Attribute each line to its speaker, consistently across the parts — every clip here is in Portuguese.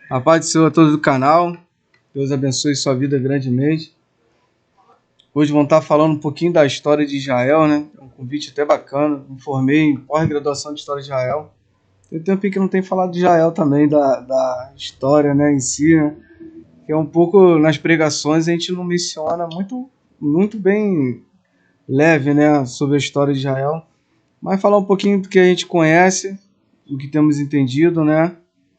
Speaker 1: A paz do Senhor a todos do canal. Deus abençoe sua vida grandemente. Hoje vamos estar falando um pouquinho da história de Israel, né? É um convite até bacana. Me formei em pós-graduação de História de Israel. Tem tempo que não tem falado de Israel também, da história, né, em si, né? Que é um pouco, nas pregações, a gente não menciona muito bem leve, né, sobre a história de Israel. Mas falar um pouquinho do que a gente conhece, do que temos entendido, né?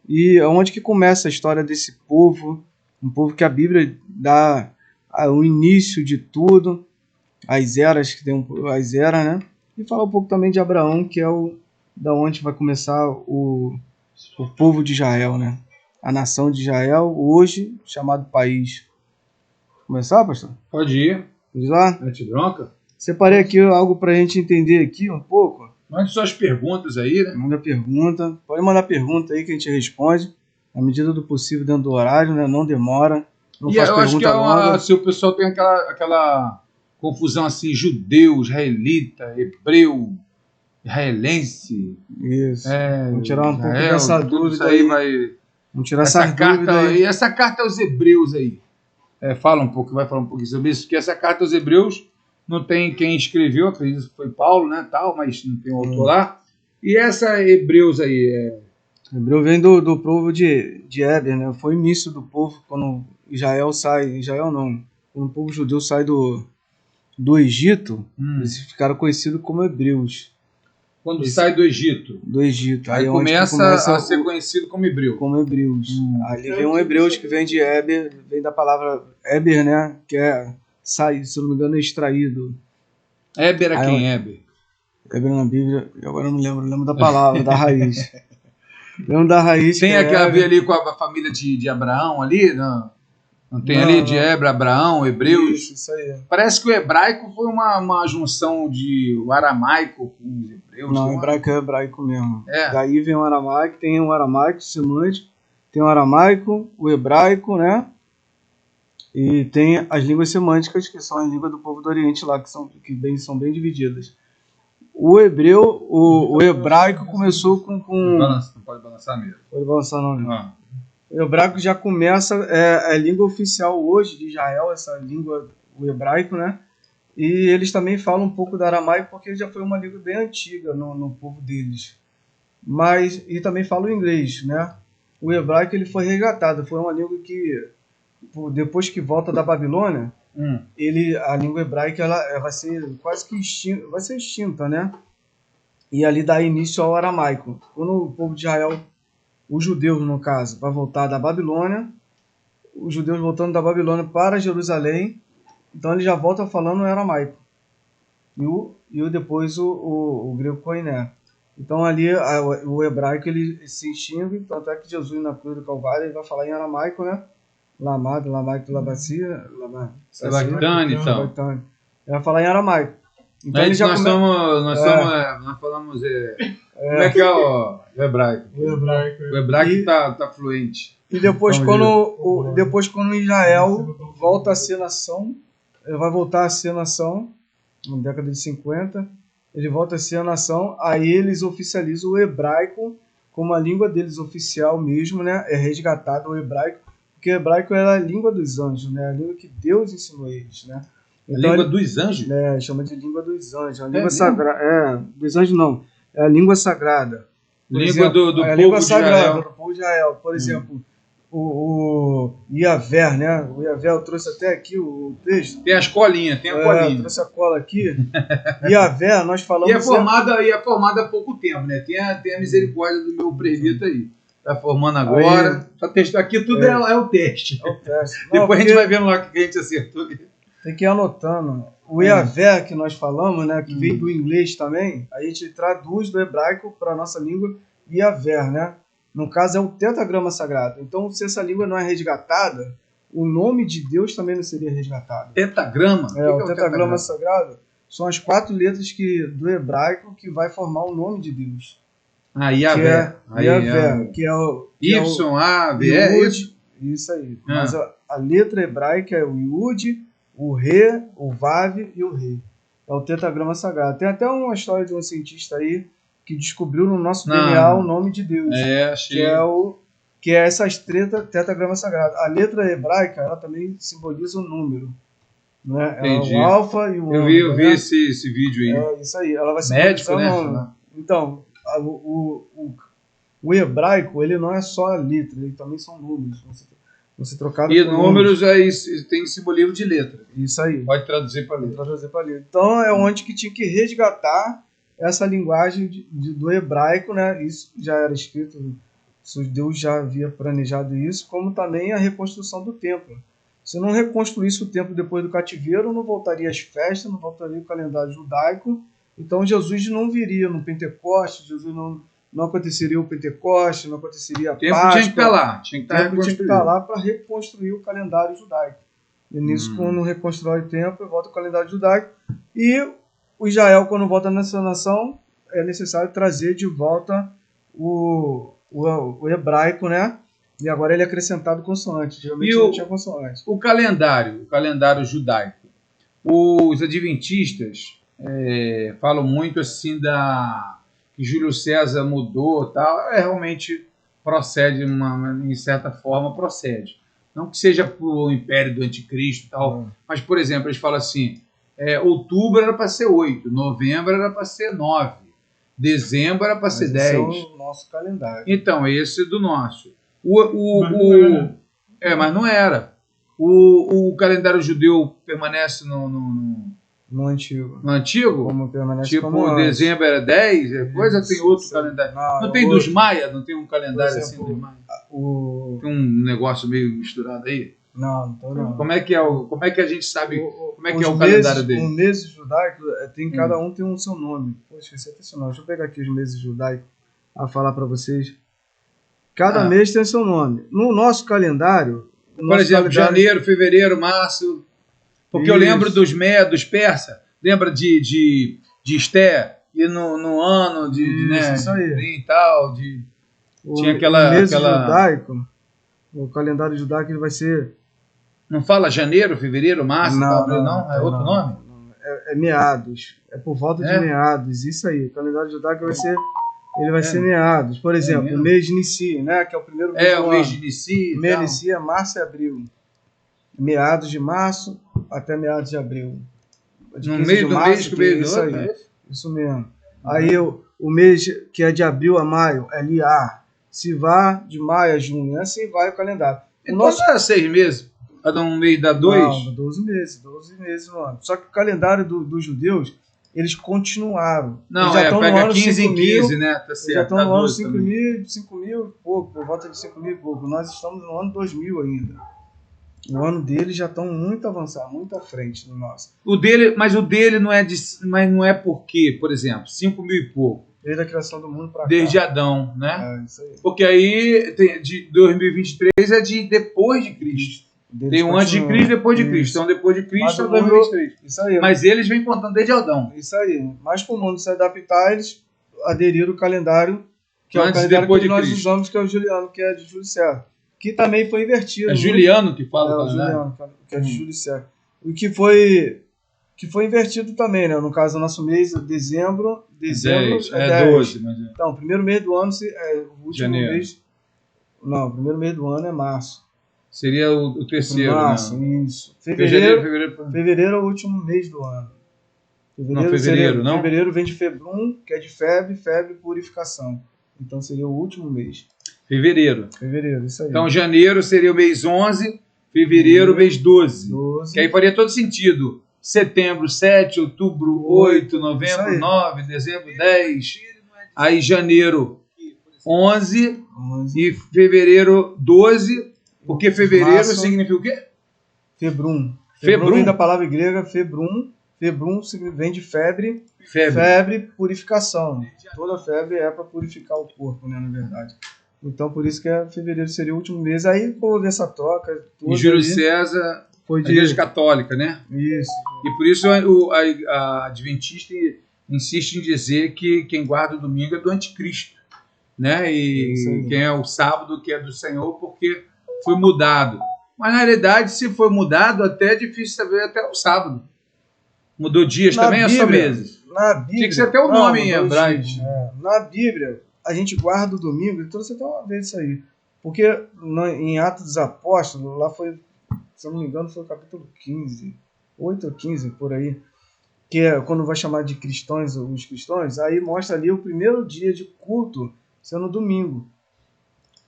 Speaker 1: E onde que começa a história desse povo, um povo que a Bíblia dá o início de tudo, as eras que tem as eras, né? E falar um pouco também de Abraão, que é da onde vai começar o povo de Israel, né? A nação de Israel, hoje chamado país. Começar, pastor?
Speaker 2: Pode ir.
Speaker 1: Vamos lá?
Speaker 2: Mete bronca.
Speaker 1: Separei aqui algo para a gente entender aqui um pouco.
Speaker 2: Mande suas perguntas aí, né?
Speaker 1: Manda pergunta. Pode mandar pergunta aí que a gente responde. À medida do possível, dentro do horário, né? Não demora. Não
Speaker 2: E
Speaker 1: faz
Speaker 2: eu acho que
Speaker 1: pergunta longa.
Speaker 2: se o pessoal tem aquela confusão assim, judeu, israelita, hebreu, israelense.
Speaker 1: Isso. Vamos tirar um pouco dessa dúvida
Speaker 2: isso aí.
Speaker 1: Vamos tirar essa dúvida aí.
Speaker 2: E essa carta aos hebreus aí. Vai falar um pouquinho sobre isso, que essa carta aos hebreus não tem quem escreveu, acredito que foi Paulo, né, tal, mas não tem o autor lá. E essa hebreus aí?
Speaker 1: Hebreu vem do povo de Éber, né? Foi o início do povo quando Israel sai. Israel não. Quando o povo judeu sai do Egito, eles ficaram conhecidos como hebreus.
Speaker 2: Quando sai do Egito.
Speaker 1: Do Egito.
Speaker 2: Aí começa a ser conhecido como hebreu.
Speaker 1: Como hebreus. Ali vem um hebreus que vem de Éber, vem da palavra Éber, né? Que é sair, se não me engano, é extraído.
Speaker 2: Éber é quem? Éber?
Speaker 1: Éber na Bíblia, eu agora não lembro da palavra, da raiz. Lembro da raiz.
Speaker 2: Tem a ver ali com a família de Abraão ali? Não tem ali de Éber, Abraão, hebreus?
Speaker 1: Isso aí.
Speaker 2: Parece que o hebraico foi uma junção de o aramaico com os hebreus.
Speaker 1: Não, o hebraico é hebraico mesmo.
Speaker 2: É.
Speaker 1: Daí vem o aramaico, tem o aramaico semântico, tem o aramaico, o hebraico, né? E tem as línguas semânticas, que são as línguas do povo do Oriente lá, que são bem divididas. O hebreu, o hebraico começou com...
Speaker 2: Não pode balançar mesmo.
Speaker 1: Pode balançar não, né? O hebraico já começa, é a língua oficial hoje de Israel, essa língua, o hebraico, né? E eles também falam um pouco do aramaico, porque já foi uma língua bem antiga no povo deles. E também falam o inglês, né? O hebraico ele foi resgatado, foi uma língua que, depois que volta da Babilônia, a língua hebraica ela vai ser quase que extinta, né? E ali dá início ao aramaico. Quando o povo de Israel, os judeus no caso, vai voltar da Babilônia, os judeus voltando da Babilônia para Jerusalém, então ele já volta falando o aramaico. E depois o grego koiné. Então ali o hebraico ele se extingue, tanto é que Jesus na cruz do Calvário ele vai falar em aramaico, né? Lamado, Lamaico, Labacia,
Speaker 2: Sabactane e tal.
Speaker 1: Ele vai falar em aramaico.
Speaker 2: Então ele já nós falamos... Como é que é o hebraico? O hebraico tá fluente.
Speaker 1: E depois quando Israel volta a ser nação, ele vai voltar a ser nação, na década de 50, ele volta a ser a nação, aí eles oficializam o hebraico como a língua deles oficial mesmo, né? É resgatado o hebraico, porque o hebraico era a língua dos anjos, né? A língua que Deus ensinou eles, né?
Speaker 2: Então, a língua dos anjos?
Speaker 1: Chama de língua dos anjos. A língua sagrada. Dos anjos não. É a língua sagrada.
Speaker 2: Língua do povo de Israel.
Speaker 1: Do povo de Israel. Por exemplo, o Iavé, né? O Iavé, eu trouxe até aqui o texto.
Speaker 2: Tem as colinhas, tem a colinha.
Speaker 1: Eu trouxe a cola aqui. Iavé, nós falamos...
Speaker 2: E é formada há pouco tempo, né? Tem a misericórdia do meu presbítero aí. Está formando agora. Aqui tudo é o teste.
Speaker 1: É o teste.
Speaker 2: Depois a gente vai vendo lá o que a gente acertou.
Speaker 1: Tem que ir anotando. O Iavé que nós falamos, né, que veio do inglês também, a gente traduz do hebraico para a nossa língua Iavé, né? No caso é o tetragrama sagrado. Então, se essa língua não é resgatada, o nome de Deus também não seria resgatado.
Speaker 2: Tetragrama?
Speaker 1: O tetragrama sagrado são as 4 letras do hebraico que vai formar o nome de Deus.
Speaker 2: Iavé.
Speaker 1: Iavé, que é o...
Speaker 2: Y-A-V-E.
Speaker 1: Isso aí. Mas a letra hebraica é o Yud, o Re, o Vav e o Re. É o tetragrama sagrado. Tem até uma história de um cientista aí que descobriu no nosso DNA o nome de Deus.
Speaker 2: Achei.
Speaker 1: Que é o que é essas tetragramas sagrados. A letra hebraica, ela também simboliza um número, né?
Speaker 2: Entendi.
Speaker 1: É o alfa e o ômega.
Speaker 2: Eu vi esse vídeo aí.
Speaker 1: É isso aí. Ela vai
Speaker 2: Médico, né?
Speaker 1: Então, o hebraico, ele não é só a letra, ele também são números. Você trocado
Speaker 2: e números aí tem simbolismo de letra.
Speaker 1: Isso aí.
Speaker 2: Pode traduzir para letra.
Speaker 1: Então é onde que tinha que resgatar essa linguagem do hebraico, né? Isso já era escrito, Deus já havia planejado isso, como também a reconstrução do templo. Se não reconstruísse o templo depois do cativeiro, não voltaria as festas, não voltaria o calendário judaico. Então Jesus não viria no Pentecostes, Jesus não aconteceria o Pentecostes, não aconteceria a Páscoa.
Speaker 2: O tempo tinha que estar lá. Tinha
Speaker 1: que estar lá para reconstruir o calendário judaico. E nisso, quando reconstrói o templo, volta o calendário judaico. E o Israel, quando volta nessa nação, é necessário trazer de volta o hebraico, né? E agora ele é acrescentado consoante. Geralmente não tinha consoante.
Speaker 2: O calendário judaico. Os adventistas falam muito assim que Júlio César mudou, tal. Realmente procede, em certa forma, procede. Não que seja pro império do anticristo, tal, mas, por exemplo, eles falam assim, outubro era para ser 8, novembro era para ser 9, dezembro era para ser 10. Esse
Speaker 1: é o nosso calendário.
Speaker 2: Então, esse é do nosso. Mas não era. O calendário judeu permanece
Speaker 1: no antigo.
Speaker 2: No antigo?
Speaker 1: Como permanece
Speaker 2: tipo,
Speaker 1: como
Speaker 2: dezembro era 10, coisa tem outro calendário. Não tem dos Maia? Não tem um calendário exemplo, assim dos Maia? Tem um negócio meio misturado aí?
Speaker 1: Não.
Speaker 2: Como é que a gente sabe como é que é o calendário dele?
Speaker 1: Os meses judaicos, cada um tem o seu nome. Poxa, isso é sensacional. Deixa eu pegar aqui os meses judaicos a falar para vocês. Cada mês tem o seu nome. No nosso calendário...
Speaker 2: Por exemplo, janeiro, fevereiro, março... Porque eu lembro dos persas, lembra de Esté, e no ano
Speaker 1: isso aí.
Speaker 2: E tal, tinha aquela...
Speaker 1: Judaico, o calendário judaico ele vai ser...
Speaker 2: Não fala janeiro, fevereiro, março? Não? É outro nome?
Speaker 1: É meados, é por volta de meados, isso aí. O calendário judaico vai ser meados. Por exemplo, o mês de Nissi, né, que é o primeiro mês do ano.
Speaker 2: O mês de Nissi.
Speaker 1: O mês de Nissi é março e abril. Meados de março até meados de abril.
Speaker 2: No meio do mês que veio do outro?
Speaker 1: Isso mesmo. Aí o mês que é de abril a maio é Liar. Se vá de maio a junho, assim vai o calendário.
Speaker 2: Então não é 6 meses? Cada um mês dá 2?
Speaker 1: Não, 12 meses no ano. Só que o calendário dos judeus, eles continuaram.
Speaker 2: Não,
Speaker 1: eles já estão
Speaker 2: pega
Speaker 1: no ano
Speaker 2: 15 em 15, né? Tá certo.
Speaker 1: Já estão no ano 5 mil e pouco, por volta de 5 mil e pouco. Nós estamos no ano 2000 ainda. O ano deles já estão muito avançados, muito à frente do nosso.
Speaker 2: Mas o dele não é porque, por exemplo, 5 mil e pouco.
Speaker 1: Desde a criação do mundo para cá.
Speaker 2: Desde Adão, né?
Speaker 1: Isso aí.
Speaker 2: Porque aí de 2023 é de depois de Cristo. Tem um antes de Cristo e depois de Cristo. Então depois de Cristo é 2023.
Speaker 1: Isso aí.
Speaker 2: Mas eles vêm contando desde Adão.
Speaker 1: Isso aí. Mas para o mundo se adaptar, eles aderiram o calendário, que
Speaker 2: antes,
Speaker 1: é o calendário que nós
Speaker 2: Cristo.
Speaker 1: usamos, que é o Juliano, que é de Júlio César. Que também foi invertido.
Speaker 2: É Juliano que fala,
Speaker 1: o Juliano, que é de Júlio César. O que foi invertido também, né? No caso, o nosso mês é dezembro 10.
Speaker 2: 12. Mas
Speaker 1: Então, o primeiro mês do ano o último
Speaker 2: janeiro.
Speaker 1: mês. Não, o primeiro mês do ano é março.
Speaker 2: Seria o terceiro,
Speaker 1: março,
Speaker 2: né?
Speaker 1: Isso. Fevereiro é o último mês do ano. Fevereiro vem de Februm, que é de febre, purificação. Então seria o último mês.
Speaker 2: Fevereiro,
Speaker 1: isso aí.
Speaker 2: Então janeiro seria o mês 11, fevereiro mês 12. Que aí faria todo sentido. Setembro 7, outubro 8, novembro 9, dezembro 10. Aí janeiro 11 e fevereiro 12. Porque fevereiro significa o quê?
Speaker 1: Februm. Februm vem da palavra grega februm. Februm vem de febre, purificação. Toda febre é para purificar o corpo, né, na verdade. Então, por isso que fevereiro seria o último mês. Aí houve essa troca.
Speaker 2: E Júlio César foi de Igreja Católica, né?
Speaker 1: Isso.
Speaker 2: E por isso a Adventista insiste em dizer que quem guarda o domingo é do anticristo, né? E quem é o sábado que é do Senhor, porque foi mudado. Mas na realidade, se foi mudado, até é difícil saber até o sábado. Mudou dias também ou só meses?
Speaker 1: Na Bíblia.
Speaker 2: Tinha que ser até o nome em hebraico.
Speaker 1: Na Bíblia, a gente guarda o domingo, eu trouxe até uma vez isso aí. Porque em Atos dos Apóstolos, lá foi, se eu não me engano, foi o capítulo 15, 8 ou 15, por aí, que é quando vai chamar de cristãos, os cristãos, aí mostra ali o primeiro dia de culto sendo domingo.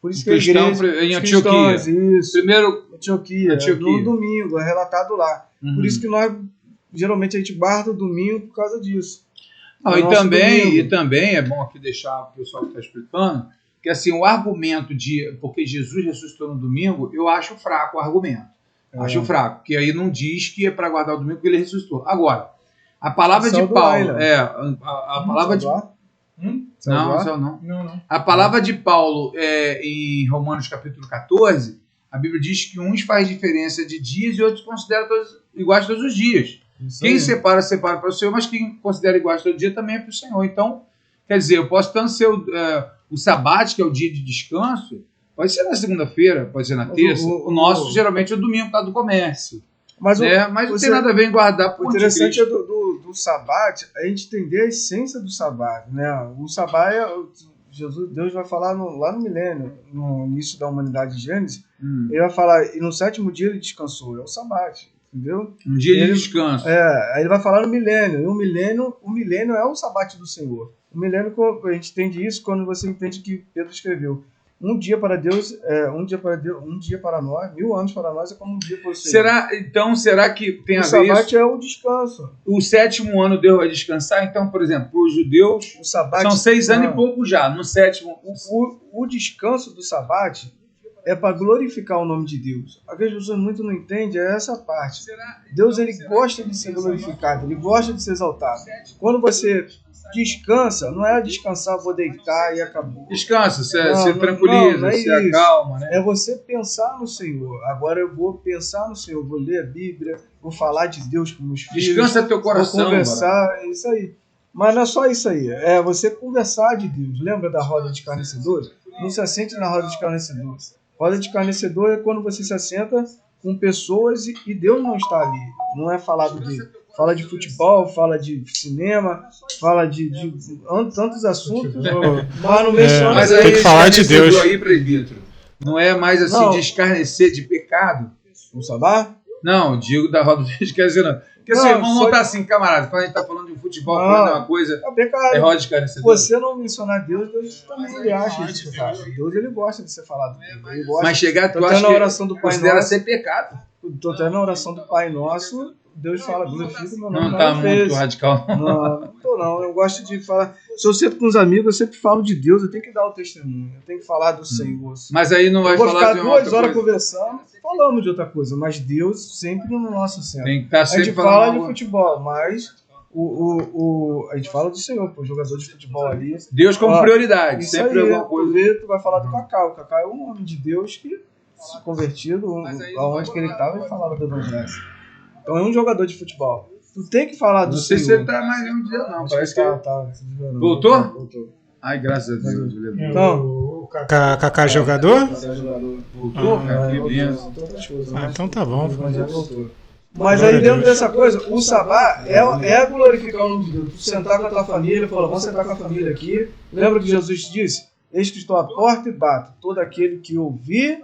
Speaker 1: Por isso que a igreja,
Speaker 2: em Antioquia.
Speaker 1: Isso,
Speaker 2: primeiro
Speaker 1: Antioquia, no domingo, é relatado lá. Por isso que nós, geralmente, a gente guarda o domingo por causa disso.
Speaker 2: Não, e também é bom aqui deixar o pessoal que está explicando, que assim, o argumento de porque Jesus ressuscitou no domingo, eu acho fraco o argumento. Acho fraco, porque aí não diz que é para guardar o domingo porque ele ressuscitou. Agora, a palavra de Paulo, a palavra de não. A palavra de Paulo em Romanos capítulo 14, a Bíblia diz que uns faz diferença de dias e outros consideram iguais todos os dias. Quem separa para o Senhor, mas quem considera iguais todo dia também é para o Senhor. Então, quer dizer, eu posso tanto ser o sabate, que é o dia de descanso, pode ser na segunda-feira, pode ser na terça. O nosso, geralmente, é o domingo, tá do comércio. Mas não tem nada a ver em guardar por
Speaker 1: o interessante é do sabate, a gente entender a essência do sabate, né? O sabate Deus vai falar lá no milênio, no início da humanidade de Gênesis, ele vai falar, e no sétimo dia ele descansou, é o sabate, entendeu?
Speaker 2: Um dia de descanso.
Speaker 1: Aí ele vai falar no milênio, e o milênio é o sabate do Senhor. O milênio, a gente entende isso quando você entende que Pedro escreveu. Um dia para Deus, um dia para nós, 1000 anos para nós é como um dia para o Senhor. Será que tem a ver isso? O sabate é o descanso.
Speaker 2: O sétimo ano Deus vai descansar? Então, por exemplo, para os judeus, o sabate, são 6 anos e pouco já. No sétimo...
Speaker 1: O descanso do sabate é para glorificar o nome de Deus. A que as pessoas muito não entendem é essa parte. Deus, ele gosta de ser glorificado, ele gosta de ser exaltado. Quando você descansa, não é descansar, vou deitar e acabou.
Speaker 2: Descansa, você tranquiliza, você acalma, né?
Speaker 1: É você pensar no Senhor. Agora eu vou pensar no Senhor, vou ler a Bíblia, vou falar de Deus com meus filhos.
Speaker 2: Descansa teu coração.
Speaker 1: Vou conversar, é isso aí. Mas não é só isso aí, é você conversar de Deus. Lembra da roda de escarnecedores? Não se assente na roda de escarnecedores. Roda de escarnecedor é quando você se assenta com pessoas e Deus não está ali. Não é falado dele. Fala de futebol, fala de cinema, fala de tantos assuntos, mas não menciona.
Speaker 2: Mas aí tem que falar de Deus. Aí, presbítero. Não é mais assim de escarnecer de pecado.
Speaker 1: O sabá?
Speaker 2: Não, digo da roda de escarnecedor. Porque seu irmão não está assim, camarada. Quando a gente está falando de futebol, falando de uma coisa, é roda de escarnecedor.
Speaker 1: Você não mencionar Deus, Deus também ele acha isso, cara. Deus ele gosta de ser falado. Ele gosta.
Speaker 2: Mas chegar, tu acha que considera ser pecado?
Speaker 1: Estou até na oração do Pai Nosso. Deus fala, glorifica meu nome.
Speaker 2: Não está muito radical.
Speaker 1: Não. Eu gosto de falar. Se eu sempre com os amigos, eu sempre falo de Deus, eu tenho que dar o testemunho, eu tenho que falar do Senhor.
Speaker 2: Mas aí não vai falar de uma outra coisa.
Speaker 1: Vou ficar 2 horas conversando, falando de outra coisa, mas Deus sempre no nosso centro.
Speaker 2: Tem que estar sempre
Speaker 1: a gente fala de futebol, mas a gente fala do Senhor, o jogador de futebol ali.
Speaker 2: Deus como prioridade, sempre
Speaker 1: aí,
Speaker 2: alguma coisa.
Speaker 1: Tu vai falar do Cacau. O Cacau é um homem de Deus que se convertido, aonde que ele estava, ele falava do Evangelho. Então é um jogador de futebol. Tu tem que falar do Senhor.
Speaker 2: Não sei se ele tá mais um dia, não. Parece que
Speaker 1: tá.
Speaker 2: Voltou?
Speaker 1: Voltou.
Speaker 2: Ai, graças a Deus.
Speaker 3: Então, o Kaká jogador?
Speaker 2: Voltou, cara. Que benção.
Speaker 3: Então tá bom.
Speaker 1: Mas aí dentro dessa coisa, o sabá é glorificar o nome de Deus. Tu sentar com a tua família, falar, vamos sentar com a família aqui. Lembra que Jesus disse? Eis que estou à porta e bato. Todo aquele que ouvir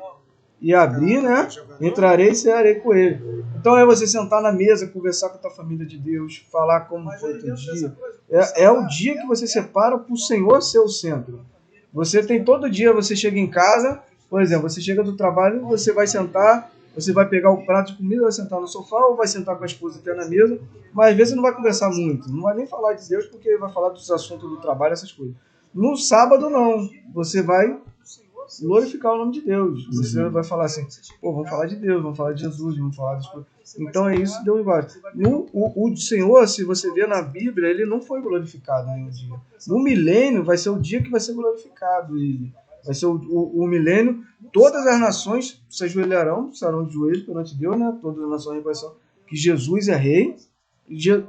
Speaker 1: e abrir, né? Entrarei e cearei com ele. Então é você sentar na mesa, conversar com a tua família de Deus, falar como foi o teu dia. É o dia que você separa para o Senhor ser o centro. Você tem todo dia, você chega em casa, por exemplo, você chega do trabalho, você vai sentar, você vai pegar o prato de comida, vai sentar no sofá ou vai sentar com a esposa até na mesa, mas às vezes você não vai conversar muito, não vai nem falar de Deus porque vai falar dos assuntos do trabalho, essas coisas. No sábado não, você vai glorificar o nome de Deus. Você vai falar assim, vamos falar de Deus, vamos falar de Jesus, vamos falar das coisas. Então é isso que Deus gosta. O Senhor, se você vê na Bíblia, ele não foi glorificado nenhum dia. No milênio vai ser o dia que vai ser glorificado ele. Vai ser o milênio, todas as nações se ajoelharão, estarão de joelhos perante Deus, né? Todas as nações reconhecerão que Jesus é rei,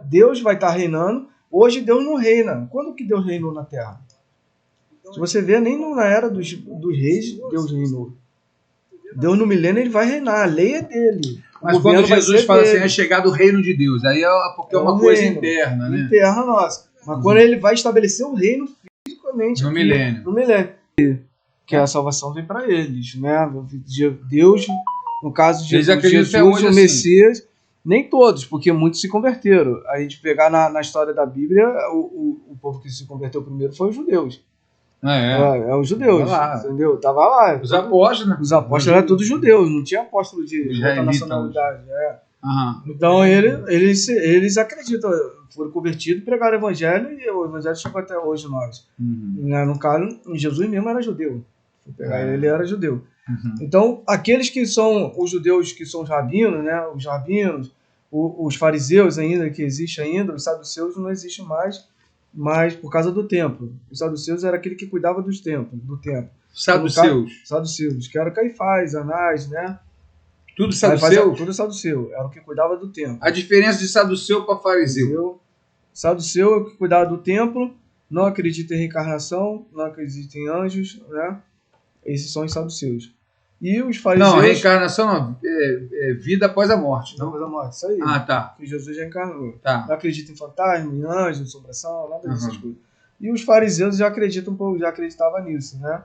Speaker 1: Deus vai estar reinando. Hoje Deus não reina. Quando que Deus reinou na terra? Se você vê, nem na era dos reis, Deus reinou. Deus no milênio ele vai reinar, a lei é dele.
Speaker 2: Mas quando Jesus fala assim, é chegado o reino de Deus, aí é porque é uma coisa interna, né?
Speaker 1: Interna nossa. Mas quando ele vai estabelecer o reino fisicamente.
Speaker 2: No milênio.
Speaker 1: No milênio. que a salvação vem para eles, né? Deus, no caso de
Speaker 2: Eles acreditam
Speaker 1: Jesus,
Speaker 2: até hoje
Speaker 1: o
Speaker 2: assim.
Speaker 1: Messias, nem todos, porque muitos se converteram. A gente pegar na história da Bíblia, o povo que se converteu primeiro foi os judeus. Os judeus, entendeu? Tava lá.
Speaker 2: Os apóstolos, né?
Speaker 1: Os apóstolos eram todos judeus, não tinha apóstolo de outra
Speaker 2: Israelita,
Speaker 1: nacionalidade.
Speaker 2: Aham.
Speaker 1: Então eles acreditam, foram convertidos, pregaram o evangelho e o evangelho chegou até hoje nós. No caso, Jesus mesmo era judeu. Ele era judeu. Então, aqueles que são os judeus, que são os rabinos, né? Os rabinos, os fariseus ainda, que existe ainda, os saduceus não existem mais, mas por causa do templo. Os saduceus era aquele que cuidava do templo. Saduceus, que era Caifás, Anás, né?
Speaker 2: Tudo saduceu?
Speaker 1: Tudo saduceu, era o que cuidava do templo.
Speaker 2: A diferença de saduceu para fariseu?
Speaker 1: Saduceu é o que cuidava do templo, não acredita em reencarnação, não acredita em anjos, né? Esses são os saduceus. E os fariseus...
Speaker 2: Não, reencarnação não, é vida após a morte.
Speaker 1: Não, após a morte, isso aí.
Speaker 2: Tá.
Speaker 1: Que Jesus já encarnou.
Speaker 2: Tá.
Speaker 1: Não acredita em fantasma, em anjo, em assombração, nada dessas coisas. E os fariseus já acreditavam nisso, né?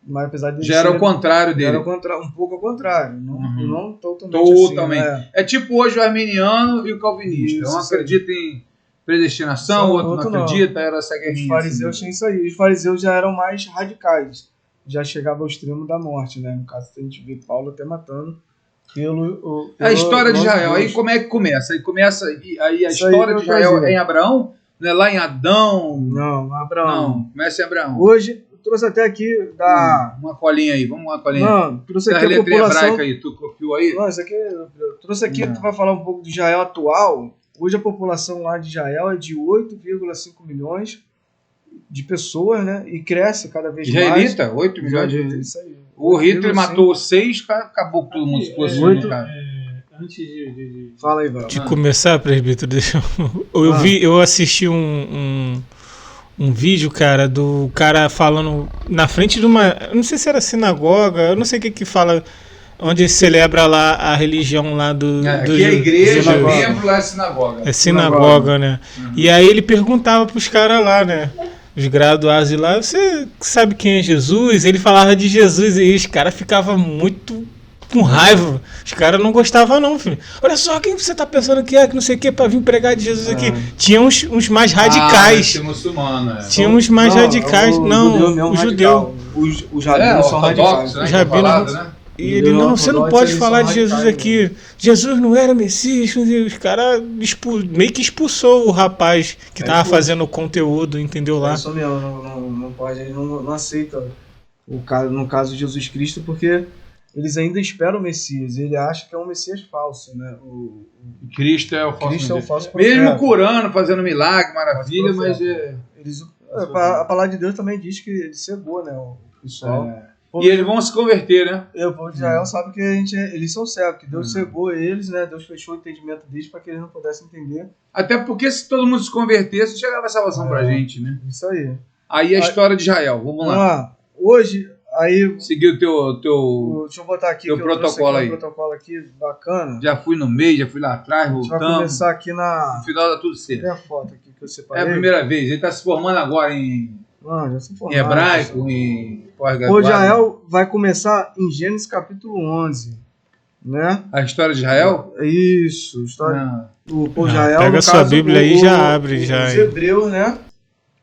Speaker 1: Mas apesar de
Speaker 2: já era o contrário dele.
Speaker 1: Era um pouco ao contrário, não totalmente. Assim,
Speaker 2: É tipo hoje o arminiano e o calvinista. Um acredita em predestinação, o outro não acredita, era essa guerrinha.
Speaker 1: Os fariseus tinham isso aí. Os fariseus já eram mais radicais. Já chegava ao extremo da morte, né? No caso, a gente vê Paulo até matando
Speaker 2: a história de Israel. Aí como é que começa? Aí a história de Israel é em Abraão? Não é lá em Adão?
Speaker 1: Não, Abraão.
Speaker 2: Não, começa em Abraão.
Speaker 1: Hoje, trouxe até aqui
Speaker 2: uma colinha aí, vamos uma colinha.
Speaker 1: Não, trouxe aqui a população...
Speaker 2: hebraica aí, tu copiou aí?
Speaker 1: Não, isso aqui... Trouxe aqui, tu vai falar um pouco de Israel atual. Hoje a população lá de Israel é de 8,5 milhões de pessoas, né? E cresce cada vez mais.
Speaker 2: Israelita? 8 milhões de...
Speaker 1: Isso aí.
Speaker 2: O Hitler matou 6, acabou todo mundo se posicionando, cara.
Speaker 3: Antes de...
Speaker 1: Fala aí, Val.
Speaker 3: De começar, presbítero, eu assisti um vídeo, cara, do cara falando na frente de uma... Eu não sei se era sinagoga, eu não sei o que fala... Onde celebra lá a religião lá do...
Speaker 2: Aqui é a igreja, o templo lá é sinagoga.
Speaker 3: É sinagoga, né? E aí ele perguntava pros caras lá, né? Os graduados de lá, você sabe quem é Jesus? Ele falava de Jesus e os caras ficavam muito com raiva. Os caras não gostavam não, filho. Olha só, quem você tá pensando que é, que não sei o que, pra vir pregar de Jesus aqui. Tinha uns mais radicais.
Speaker 2: Muçulmano,
Speaker 3: Tinha uns mais radicais. O judeu.
Speaker 1: Os rabinos são radicais.
Speaker 2: Os rabinos, né?
Speaker 3: E ele, não, você não pode falar de Jesus aqui. Jesus não era Messias. Os caras meio que expulsou o rapaz que tava fazendo o conteúdo, entendeu lá?
Speaker 1: Isso mesmo, não pode, ele não aceita no caso de Jesus Cristo, porque eles ainda esperam o Messias. Ele acha que é um Messias falso, né? O
Speaker 2: Cristo é o falso.
Speaker 1: Cristo é o falso
Speaker 2: mesmo curando, fazendo milagre, maravilha, mas
Speaker 1: a palavra de Deus também diz que ele cegou, né? O pessoal.
Speaker 2: E eles vão se converter, né?
Speaker 1: O povo de Israel sabe que eles são cegos, que Deus cegou eles, né? Deus fechou o entendimento deles para que eles não pudessem entender.
Speaker 2: Até porque se todo mundo se convertesse, chegava a salvação pra gente, né?
Speaker 1: Isso aí.
Speaker 2: Aí a história de Israel, vamos lá.
Speaker 1: Hoje, aí...
Speaker 2: Seguiu o teu
Speaker 1: deixa eu botar aqui.
Speaker 2: Teu protocolo aí.
Speaker 1: Um protocolo aqui, bacana.
Speaker 2: Já fui no meio, já fui lá atrás, voltamos.
Speaker 1: Vai começar aqui na...
Speaker 2: No final dá tudo certo.
Speaker 1: Tem a foto aqui que eu separei.
Speaker 2: É a primeira vez, ele tá se formando agora em...
Speaker 1: já se formou.
Speaker 2: Em hebraico, em pós-graduado.
Speaker 1: O Israel vai começar em Gênesis capítulo 11, né?
Speaker 2: A história de Israel?
Speaker 1: Isso, história do povo de Israel.
Speaker 3: Pega a sua Bíblia aí e já abre. Já.
Speaker 1: Os hebreus, né?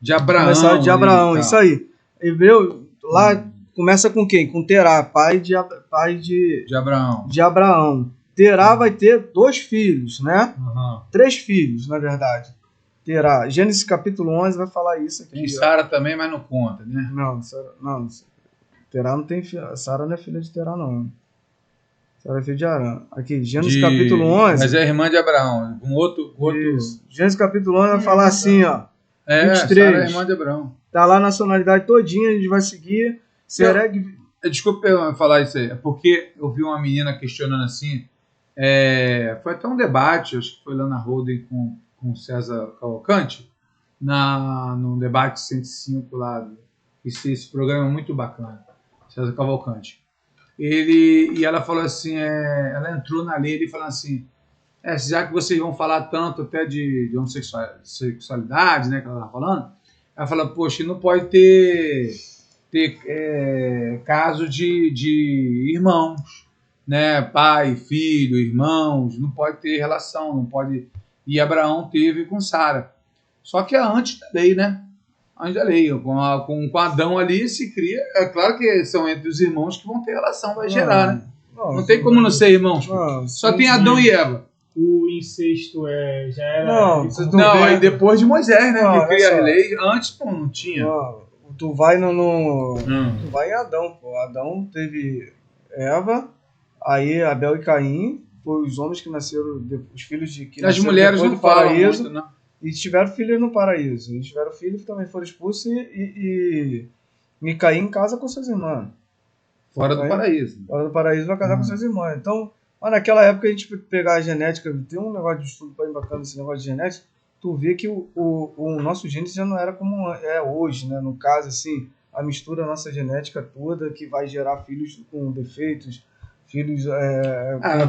Speaker 2: De Abraão.
Speaker 1: Começar de Abraão, isso aí. Hebreu, lá começa com quem? Com Terá, pai de
Speaker 2: Abraão.
Speaker 1: De Abraão. Terá vai ter 2 filhos, né? 3 filhos, na verdade. Terá. Gênesis capítulo 11 vai falar isso aqui.
Speaker 2: Tem Sara também, mas não conta, né?
Speaker 1: Não. Terá não tem filha. Sara não é filha de Terá, não. Sara é filha de Arã. Aqui, Gênesis capítulo 11.
Speaker 2: Mas é irmã de Abraão. Um outro...
Speaker 1: Isso. Gênesis capítulo 11 vai falar assim, ó. 23.
Speaker 2: Sara é irmã de Abraão.
Speaker 1: Tá lá a nacionalidade todinha, a gente vai seguir.
Speaker 2: Desculpa eu falar isso aí. É porque eu vi uma menina questionando assim. Foi até um debate, acho que foi lá na Holden com o César Cavalcante, no debate 105 lá. Esse programa é muito bacana, César Cavalcante. E ela falou assim, ela entrou na lei e falou assim, já que vocês vão falar tanto até de homossexualidade, né, que ela estava falando, ela fala, poxa, não pode ter ter caso de irmãos, né? Pai, filho, irmãos, não pode ter relação, não pode. E Abraão teve com Sara. Só que é antes da lei, né? Antes da lei. Com Adão ali se cria. É claro que são entre os irmãos que vão ter relação, vai gerar, né? Não tem como não ser irmãos. Só tem Adão e Eva.
Speaker 3: O incesto já era.
Speaker 2: Não, aí depois de Moisés, né? Que cria a lei. Antes não tinha.
Speaker 1: Tu vai tu vai em Adão, pô. Adão teve Eva, aí Abel e Caim, foram os homens que nasceram, os filhos que
Speaker 2: as mulheres não falam muito, né?
Speaker 1: E tiveram filhos no paraíso. E tiveram filhos que também foram expulsos e Caim casa com suas irmãs.
Speaker 2: Fora do paraíso.
Speaker 1: Fora do paraíso vai casar com suas irmãs. Então, naquela época a gente pegar a genética, tem um negócio de estudo bem bacana, esse negócio de genética, tu vê que o nosso gene já não era como é hoje, né? No caso, assim, a mistura da nossa genética toda que vai gerar filhos com defeitos, filhos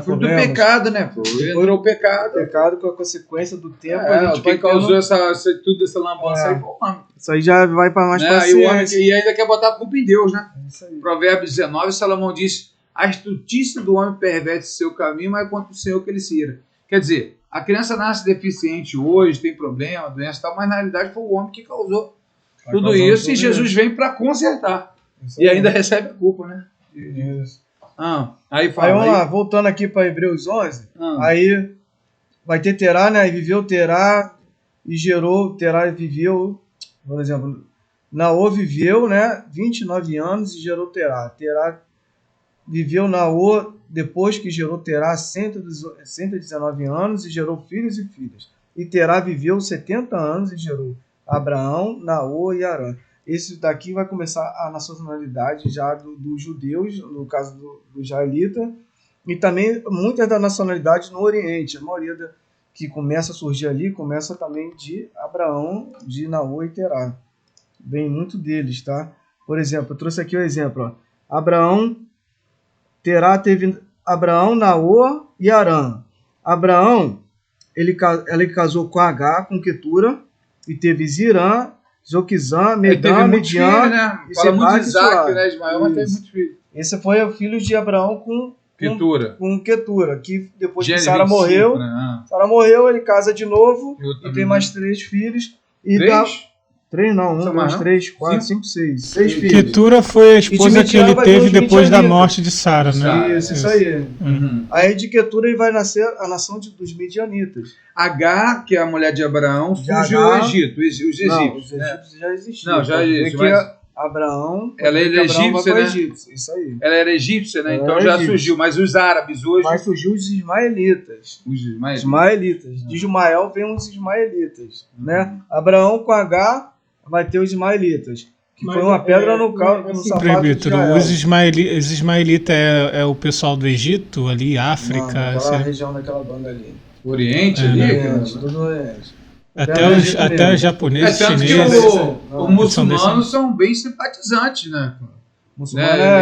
Speaker 2: foi do pecado, né? Foi o pecado.
Speaker 1: Pecado com a consequência do tempo.
Speaker 2: Quem causou tudo essa lambança aí foi o homem.
Speaker 1: Isso aí já vai para mais paciência.
Speaker 2: E ainda quer botar a culpa em Deus, né? Provérbios 19, Salomão diz: a astutícia do homem perverte seu caminho, mas contra o Senhor que ele se ira. Quer dizer, a criança nasce deficiente hoje, tem problema, doença e tal, mas na realidade foi o homem que causou tudo isso e Jesus vem para consertar. E ainda recebe a culpa, né?
Speaker 1: Isso.
Speaker 2: Aí
Speaker 1: vamos lá, voltando aqui para Hebreus 11, aí vai ter Terá, né? E viveu Terá e gerou, Terá e viveu, por exemplo, Naô viveu, né? 29 anos e gerou Terá. Terá viveu Naô depois que gerou Terá 119 anos e gerou filhos e filhas. E Terá viveu 70 anos e gerou Abraão, Naô e Arã. Esse daqui vai começar a nacionalidade já dos judeus, no caso do israelita, e também muitas das nacionalidades no Oriente. A maioria que começa a surgir ali, começa também de Abraão, de Naô e Terá. Vem muito deles, tá? Por exemplo, eu trouxe aqui o exemplo. Ó. Abraão, Terá teve Abraão, Naô e Arã. Abraão, ele casou com Agar, com Quetura, e teve Zirã, Zoquizã, Medã, Midian,
Speaker 2: né? Fala muito de Isaac, né? Ismael, mas teve muitos filhos.
Speaker 1: Esse foi o filho de Abraão com Quetura, que depois que Sara
Speaker 2: 25,
Speaker 1: morreu,
Speaker 2: né?
Speaker 1: Sara morreu, ele casa de novo e tem mais 3 filhos. E 3 não, 1, 2, 3, 4, 5, 6. 6 filhos.
Speaker 3: Quetura foi a esposa que ele teve depois da morte de Sara, né?
Speaker 1: Isso aí. Aí de Quetura ele vai nascer a nação dos Midianitas.
Speaker 2: Agar, que é a mulher de Abraão, surgiu o Egito, os egípcios.
Speaker 1: Não, os egípcios já existiam.
Speaker 2: Não, já existiam.
Speaker 1: Abraão.
Speaker 2: Ela era egípcia, né?
Speaker 1: Isso aí.
Speaker 2: Ela era egípcia, né? Então já surgiu. Mas os árabes hoje.
Speaker 1: Mas surgiu os ismaelitas. Ismaelitas. De Ismael vem os ismaelitas. Né? Abraão com Agar vai ter os ismaelitas. Que foi uma pedra no sapato de Israel.
Speaker 3: Os ismaelitas é o pessoal do Egito, ali, África.
Speaker 1: Aquela região daquela banda ali.
Speaker 2: Oriente ali?
Speaker 1: Tudo no Oriente.
Speaker 3: Até os japoneses,
Speaker 2: chineses. Os muçulmanos são bem simpatizantes, né?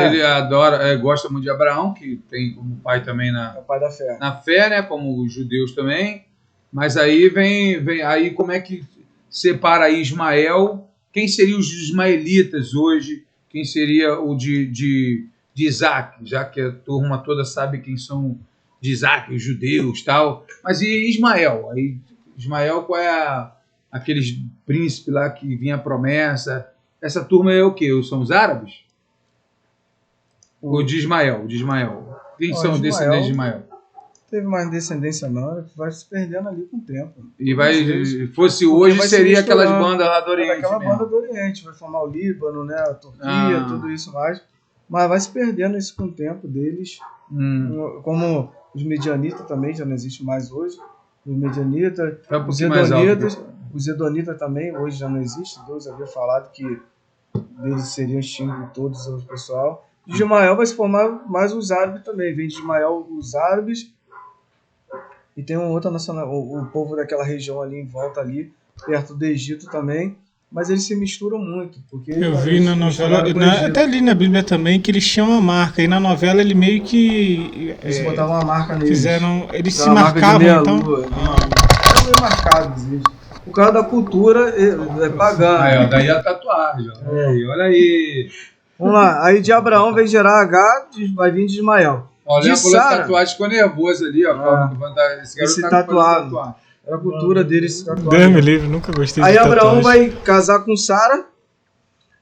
Speaker 2: Ele adora, gosta muito de Abraão, que tem como pai também
Speaker 1: o pai da fé.
Speaker 2: Na fé, né? Como os judeus também. Mas aí vem aí como é que separa aí Ismael? Quem seriam os ismaelitas hoje? Quem seria o de Isaac? Já que a turma toda sabe quem são de Isaac, os judeus e tal. Mas e Ismael? Aí Ismael, qual é aqueles príncipes lá que vinha a promessa? Essa turma é o quê? São os árabes? Ou de Ismael? Quem são os descendentes de Ismael?
Speaker 1: Teve mais descendência não, vai se perdendo ali com o tempo.
Speaker 2: E fosse hoje, seria aquelas bandas lá do Oriente.
Speaker 1: Aquela banda do Oriente, vai formar o Líbano, né, a Turquia, tudo isso mais. Mas vai se perdendo isso com o tempo deles. Como os medianitas também, já não existe mais hoje. Os medianitas, os edonitas também, hoje já não existe. Deus havia falado que deles seriam extintos todos os pessoal. De Ismael vai se formar mais os árabes também. Vem de Ismael os árabes. E tem uma outra nacional, o povo daquela região ali em volta ali, perto do Egito também. Mas eles se misturam muito. Porque
Speaker 3: eu vi na novela, até ali na Bíblia também, que eles tinham uma marca. E na novela ele meio que...
Speaker 1: Eles botavam uma marca neles.
Speaker 3: Eles se marcavam, então...
Speaker 1: Eram meio marcados. por causa da cultura pagã.
Speaker 2: Aí, ó, daí a tatuagem. Ó. Olha aí.
Speaker 1: Vamos lá. Aí de Abraão vai gerar H, vai vir de Ismael.
Speaker 2: Olha,
Speaker 1: de
Speaker 2: por essa tatuagem ficou nervoso ali, ó.
Speaker 1: Esse tatuado. Era a cultura dele se tatuar.
Speaker 3: Deus me livre, nunca gostei de
Speaker 1: Aí
Speaker 3: tatuagem.
Speaker 1: Abraão vai casar com Sara.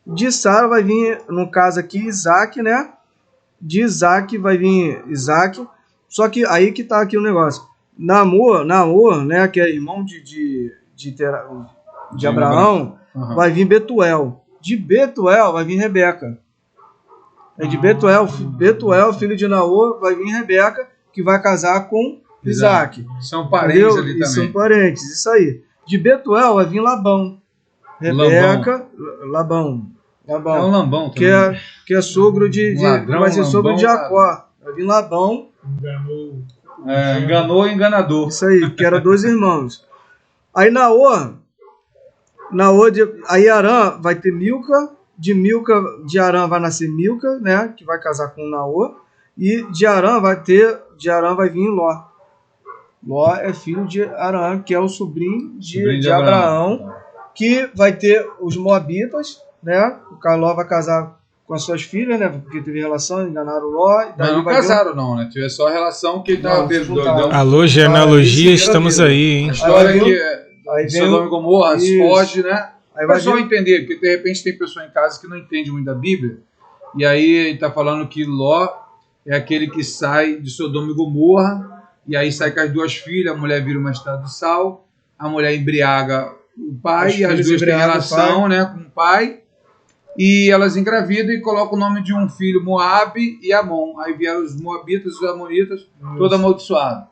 Speaker 1: De Sara vai vir, no caso aqui, Isaac, né? De Isaac vai vir Isaac. Só que aí que tá aqui o negócio. Namor, né? Que é irmão de Abraão, vai vir Betuel. De Betuel vai vir Rebeca. De Betuel, filho de Naor, vai vir Rebeca, que vai casar com Isaac.
Speaker 2: São parentes ali também.
Speaker 1: São parentes, isso aí. De Betuel vai vir Labão. Rebeca, Labão.
Speaker 2: É um Lambão
Speaker 1: também. Que é sogro vai ser sogro de Jacó. Vai vir Labão.
Speaker 2: Enganou o enganador.
Speaker 1: Isso aí, que eram 2 irmãos. Aí aí Arã vai ter Milca. De Arã vai nascer Milca, né? Que vai casar com Naor. E de Arã vai vir Ló. Ló é filho de Arã, que é o sobrinho de Abraão, que vai ter os Moabitas, né? O Ló vai casar com as suas filhas, né? Porque teve relação, enganaram Ló.
Speaker 2: Mas não casaram, não, né? Teve só relação que estava perdoando.
Speaker 3: Alô, genealogia, estamos aí, hein?
Speaker 2: A história que Sodoma e Gomorra foge, né? Aí vai só entender, porque de repente tem pessoa em casa que não entende muito da Bíblia, e aí ele está falando que Ló é aquele que sai de Sodoma e Gomorra, e aí sai com as 2 filhas, a mulher vira uma estrada de sal, a mulher embriaga o pai, e as 2 têm relação, né, com o pai, e elas engravidam e colocam o nome de um filho, Moabe e Amon. Aí vieram os Moabitas e os Amonitas, todo amoçoado.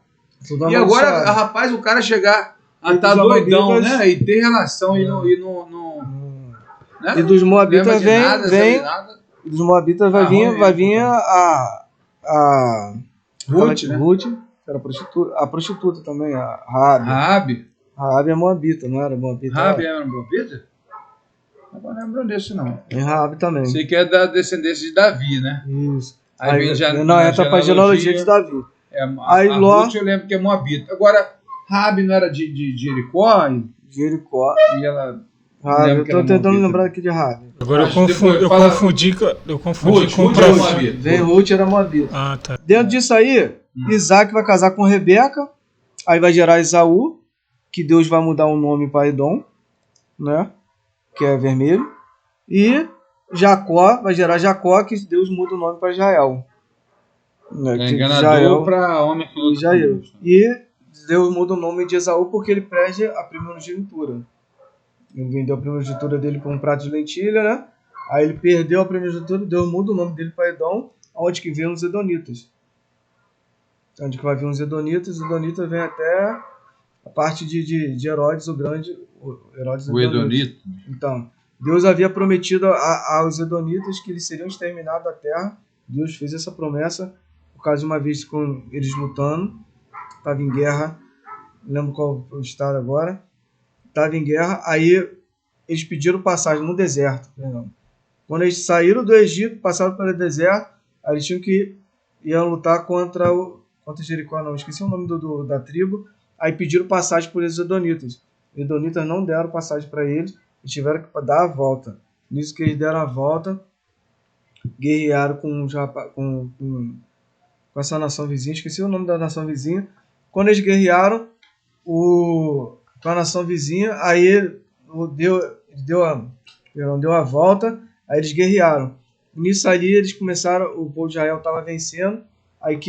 Speaker 2: E agora, rapaz, o cara chegar a tá doidão, né? E ter relação e né?
Speaker 1: E dos Moabitas dos Moabitas vai vir a
Speaker 2: Ruth, né?
Speaker 1: Ruth, era a prostituta também, a Raabe. Raabe é Moabita, não era Moabita?
Speaker 2: Raabe era Moabita? Não lembro desse, não.
Speaker 1: E Raabe também.
Speaker 2: Sei que é da descendência de Davi, né?
Speaker 1: Isso.
Speaker 2: Aí vem
Speaker 1: não, entra pra genealogia de Davi.
Speaker 2: Aí Ruth eu lembro que é Moabita. Agora, Raabe não era de Jericó?
Speaker 1: Jericó.
Speaker 2: E ela...
Speaker 1: Raabe, eu tô tentando lembrar aqui de Raabe.
Speaker 3: Agora eu confundi com
Speaker 2: Ruth.
Speaker 1: Vem Ruth, era Moabita.
Speaker 3: Ah, tá.
Speaker 1: Dentro disso aí, Isaac vai casar com Rebeca, aí vai gerar Esaú, que Deus vai mudar o nome para Edom, né? Que é vermelho. E Jacó vai gerar Jacó, que Deus muda o nome para Israel.
Speaker 2: É enganador para homem que
Speaker 1: Israel. E Deus muda o nome de Esaú porque ele perde a primogenitura. Ele vendeu a primogenitura dele por um prato de lentilha, né? Aí ele perdeu a primogenitura, Deus muda o nome dele para Edom, onde que vem os Edonitas. Onde que vai vir os Edonitas vem até a parte de Herodes, o grande.
Speaker 2: O Edonita.
Speaker 1: Então, Deus havia prometido aos Edonitas que eles seriam exterminados da terra. Deus fez essa promessa por causa de uma vez com eles lutando. Estava em guerra, não lembro qual o estado agora. Estava em guerra, aí eles pediram passagem no deserto. Perdão. Quando eles saíram do Egito, passaram pelo deserto, aí eles tinham que ir lutar contra Jericó, não, esqueci o nome da tribo. Aí pediram passagem por esses Edonitas. Os Edonitas não deram passagem para eles e tiveram que dar a volta. Nisso que eles deram a volta, guerrearam com essa nação vizinha, esqueci o nome da nação vizinha. Quando eles guerrearam com a nação vizinha, aí deu a volta, aí eles guerrearam. Nisso ali eles começaram, o povo de Israel estava vencendo, aí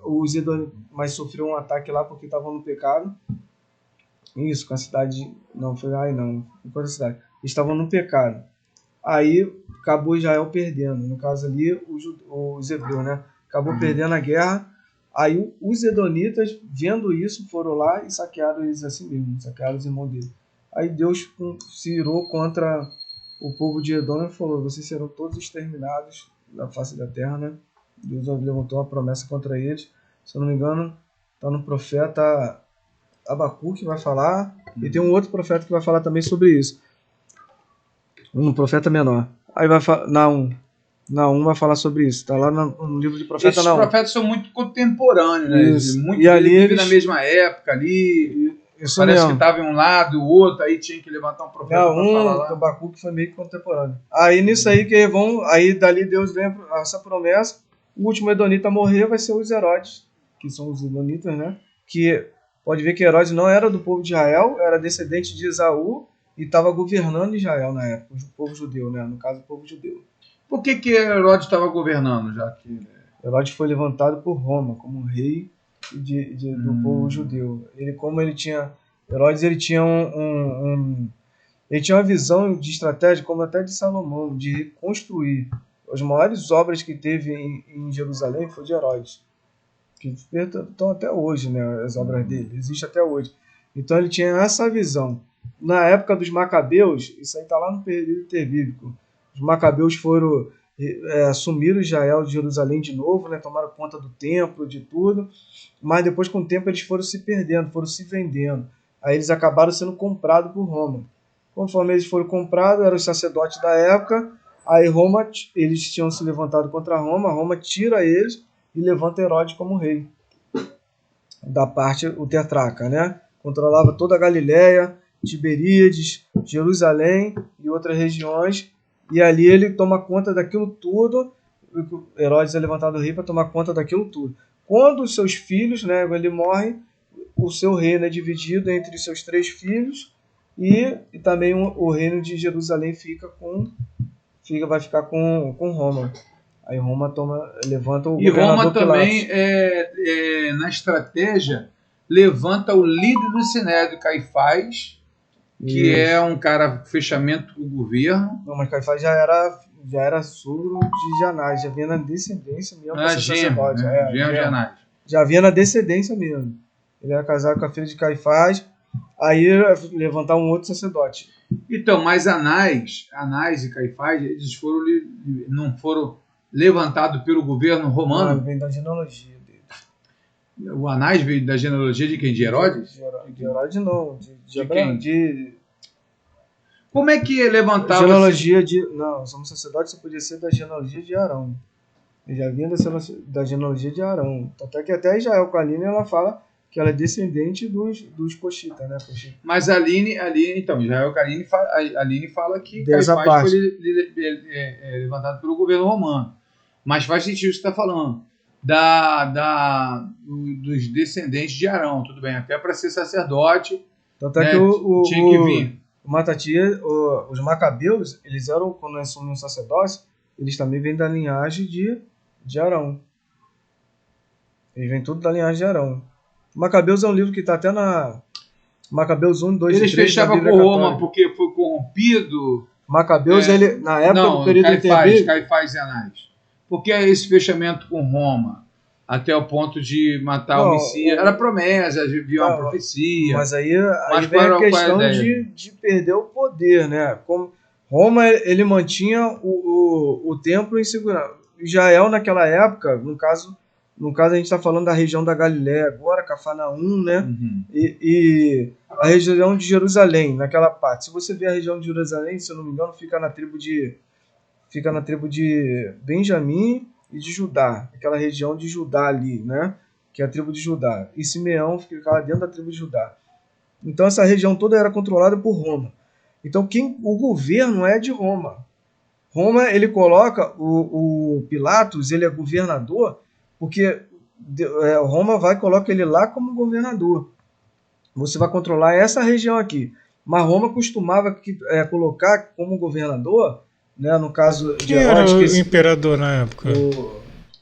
Speaker 1: os Edonitas, mas sofreu um ataque lá porque estavam no pecado. Isso, com a cidade, não foi aí não, com a cidade. Eles estavam no pecado. Aí acabou Israel perdendo, no caso ali os hebreus, né? Acabou perdendo a guerra. Aí os Edonitas, vendo isso, foram lá e saquearam eles assim mesmo, saquearam os irmãos dele. Aí Deus se irou contra o povo de Edom e falou: vocês serão todos exterminados da face da terra, né? Deus levantou uma promessa contra eles. Se eu não me engano, está no profeta Abacuque que vai falar, e tem um outro profeta que vai falar também sobre isso. Um profeta menor. Aí vai falar, Naum vai falar sobre isso. Está lá no livro de profeta Naum.
Speaker 2: Esses profetas são muito contemporâneos, né?
Speaker 1: Isso.
Speaker 2: Muito
Speaker 1: e ali
Speaker 2: vivem na mesma época ali.
Speaker 1: Isso
Speaker 2: Parece
Speaker 1: mesmo.
Speaker 2: que estava em um lado, o outro, aí tinha que levantar um profeta para falar lá.
Speaker 1: Abacuque foi meio que contemporâneo. Aí nisso aí que vão, aí dali Deus vem essa promessa, o último Edonita a morrer vai ser os Herodes, que são os Edonitas, né? Que pode ver que Herodes não era do povo de Israel, era descendente de Esaú e estava governando Israel na época, o povo judeu, né? No caso, o povo judeu.
Speaker 2: Por que Herodes estava governando, já que...
Speaker 1: Herodes foi levantado por Roma como rei do povo judeu. Herodes ele tinha ele tinha uma visão de estratégia, como até de Salomão, de reconstruir. As maiores obras que teve em Jerusalém foi de Herodes, que estão até hoje, né? As obras dele, existem até hoje. Então ele tinha essa visão. Na época dos Macabeus, isso aí está lá no período interbíblico, os Macabeus foram assumiram Israel de Jerusalém de novo, né? Tomaram conta do templo, de tudo, mas depois com o tempo eles foram se perdendo, foram se vendendo. Aí eles acabaram sendo comprados por Roma. Conforme eles foram comprados, eram os sacerdotes da época, aí Roma, eles tinham se levantado contra Roma, Roma tira eles e levanta Herodes como rei. Da parte, o tetrarca, né? Controlava toda a Galileia, Tiberíades, Jerusalém e outras regiões, e ali ele toma conta daquilo tudo. Herodes é levantado rei para tomar conta daquilo tudo. Quando os seus filhos, né, ele morre, o seu reino é dividido entre os seus 3 filhos, e também o reino de Jerusalém vai ficar com Roma. Aí Roma levanta o governador
Speaker 2: Roma também,
Speaker 1: Pilatos.
Speaker 2: Na estratégia, levanta o líder do Sinédrio, Caifás, que é um cara fechamento do governo.
Speaker 1: Não, mas Caifás já era sogro de Anás, já vinha na descendência mesmo.
Speaker 2: Sacerdote.
Speaker 1: Já vinha na descendência mesmo. Ele era casado com a filha de Caifás, aí levantar um outro sacerdote.
Speaker 2: Então, mas Anás e Caifás, eles não foram levantados pelo governo romano?
Speaker 1: Vem da genealogia dele.
Speaker 2: O Anás veio da genealogia de quem? De Herodes?
Speaker 1: De Herodes não.
Speaker 2: De quem? Como é que levantava...
Speaker 1: Genealogia não, somos sacerdotes, só podia ser da genealogia de Arão. Ele já vinha da genealogia de Arão. Até Israel com a Aline, ela fala que ela é descendente dos Coxitas, né?
Speaker 2: Mas a Aline, então, Israel com a Aline fala que Caifás foi levantado pelo governo romano. Mas faz sentido o que você está falando. Dos descendentes de Arão, tudo bem, até para ser sacerdote,
Speaker 1: tanto é que
Speaker 2: tinha que vir.
Speaker 1: O Matatias, os Macabeus, eles eram, quando eles assumiram o sacerdócio, eles também vêm da linhagem de Arão. Eles vêm tudo da linhagem de Arão. Macabeus é um livro que está até na Macabeus 1, 2
Speaker 2: e 3. Eles fechavam com Roma porque foi corrompido.
Speaker 1: Macabeus, na época do período interbíblico...
Speaker 2: Caifás e Anás. Por que esse fechamento com Roma? Até o ponto de matar o Messias. Era promessa, havia uma profecia.
Speaker 1: Mas aí vem a questão de perder o poder, né? Como Roma, ele mantinha o templo em segurança. Israel, naquela época, no caso a gente está falando da região da Galiléia agora, Cafarnaum, né?
Speaker 2: Uhum.
Speaker 1: E a região de Jerusalém, naquela parte. Se você ver a região de Jerusalém, se eu não me engano, fica na tribo de Benjamim e de Judá, aquela região de Judá ali, né? Que é a tribo de Judá. E Simeão ficava dentro da tribo de Judá. Então essa região toda era controlada por Roma. Então o governo é de Roma. Roma, ele coloca o Pilatos, ele é governador, porque Roma vai e coloca ele lá como governador. Você vai controlar essa região aqui. Mas Roma costumava colocar como governador, né, no caso de Herodes...
Speaker 3: Quem era o imperador na época?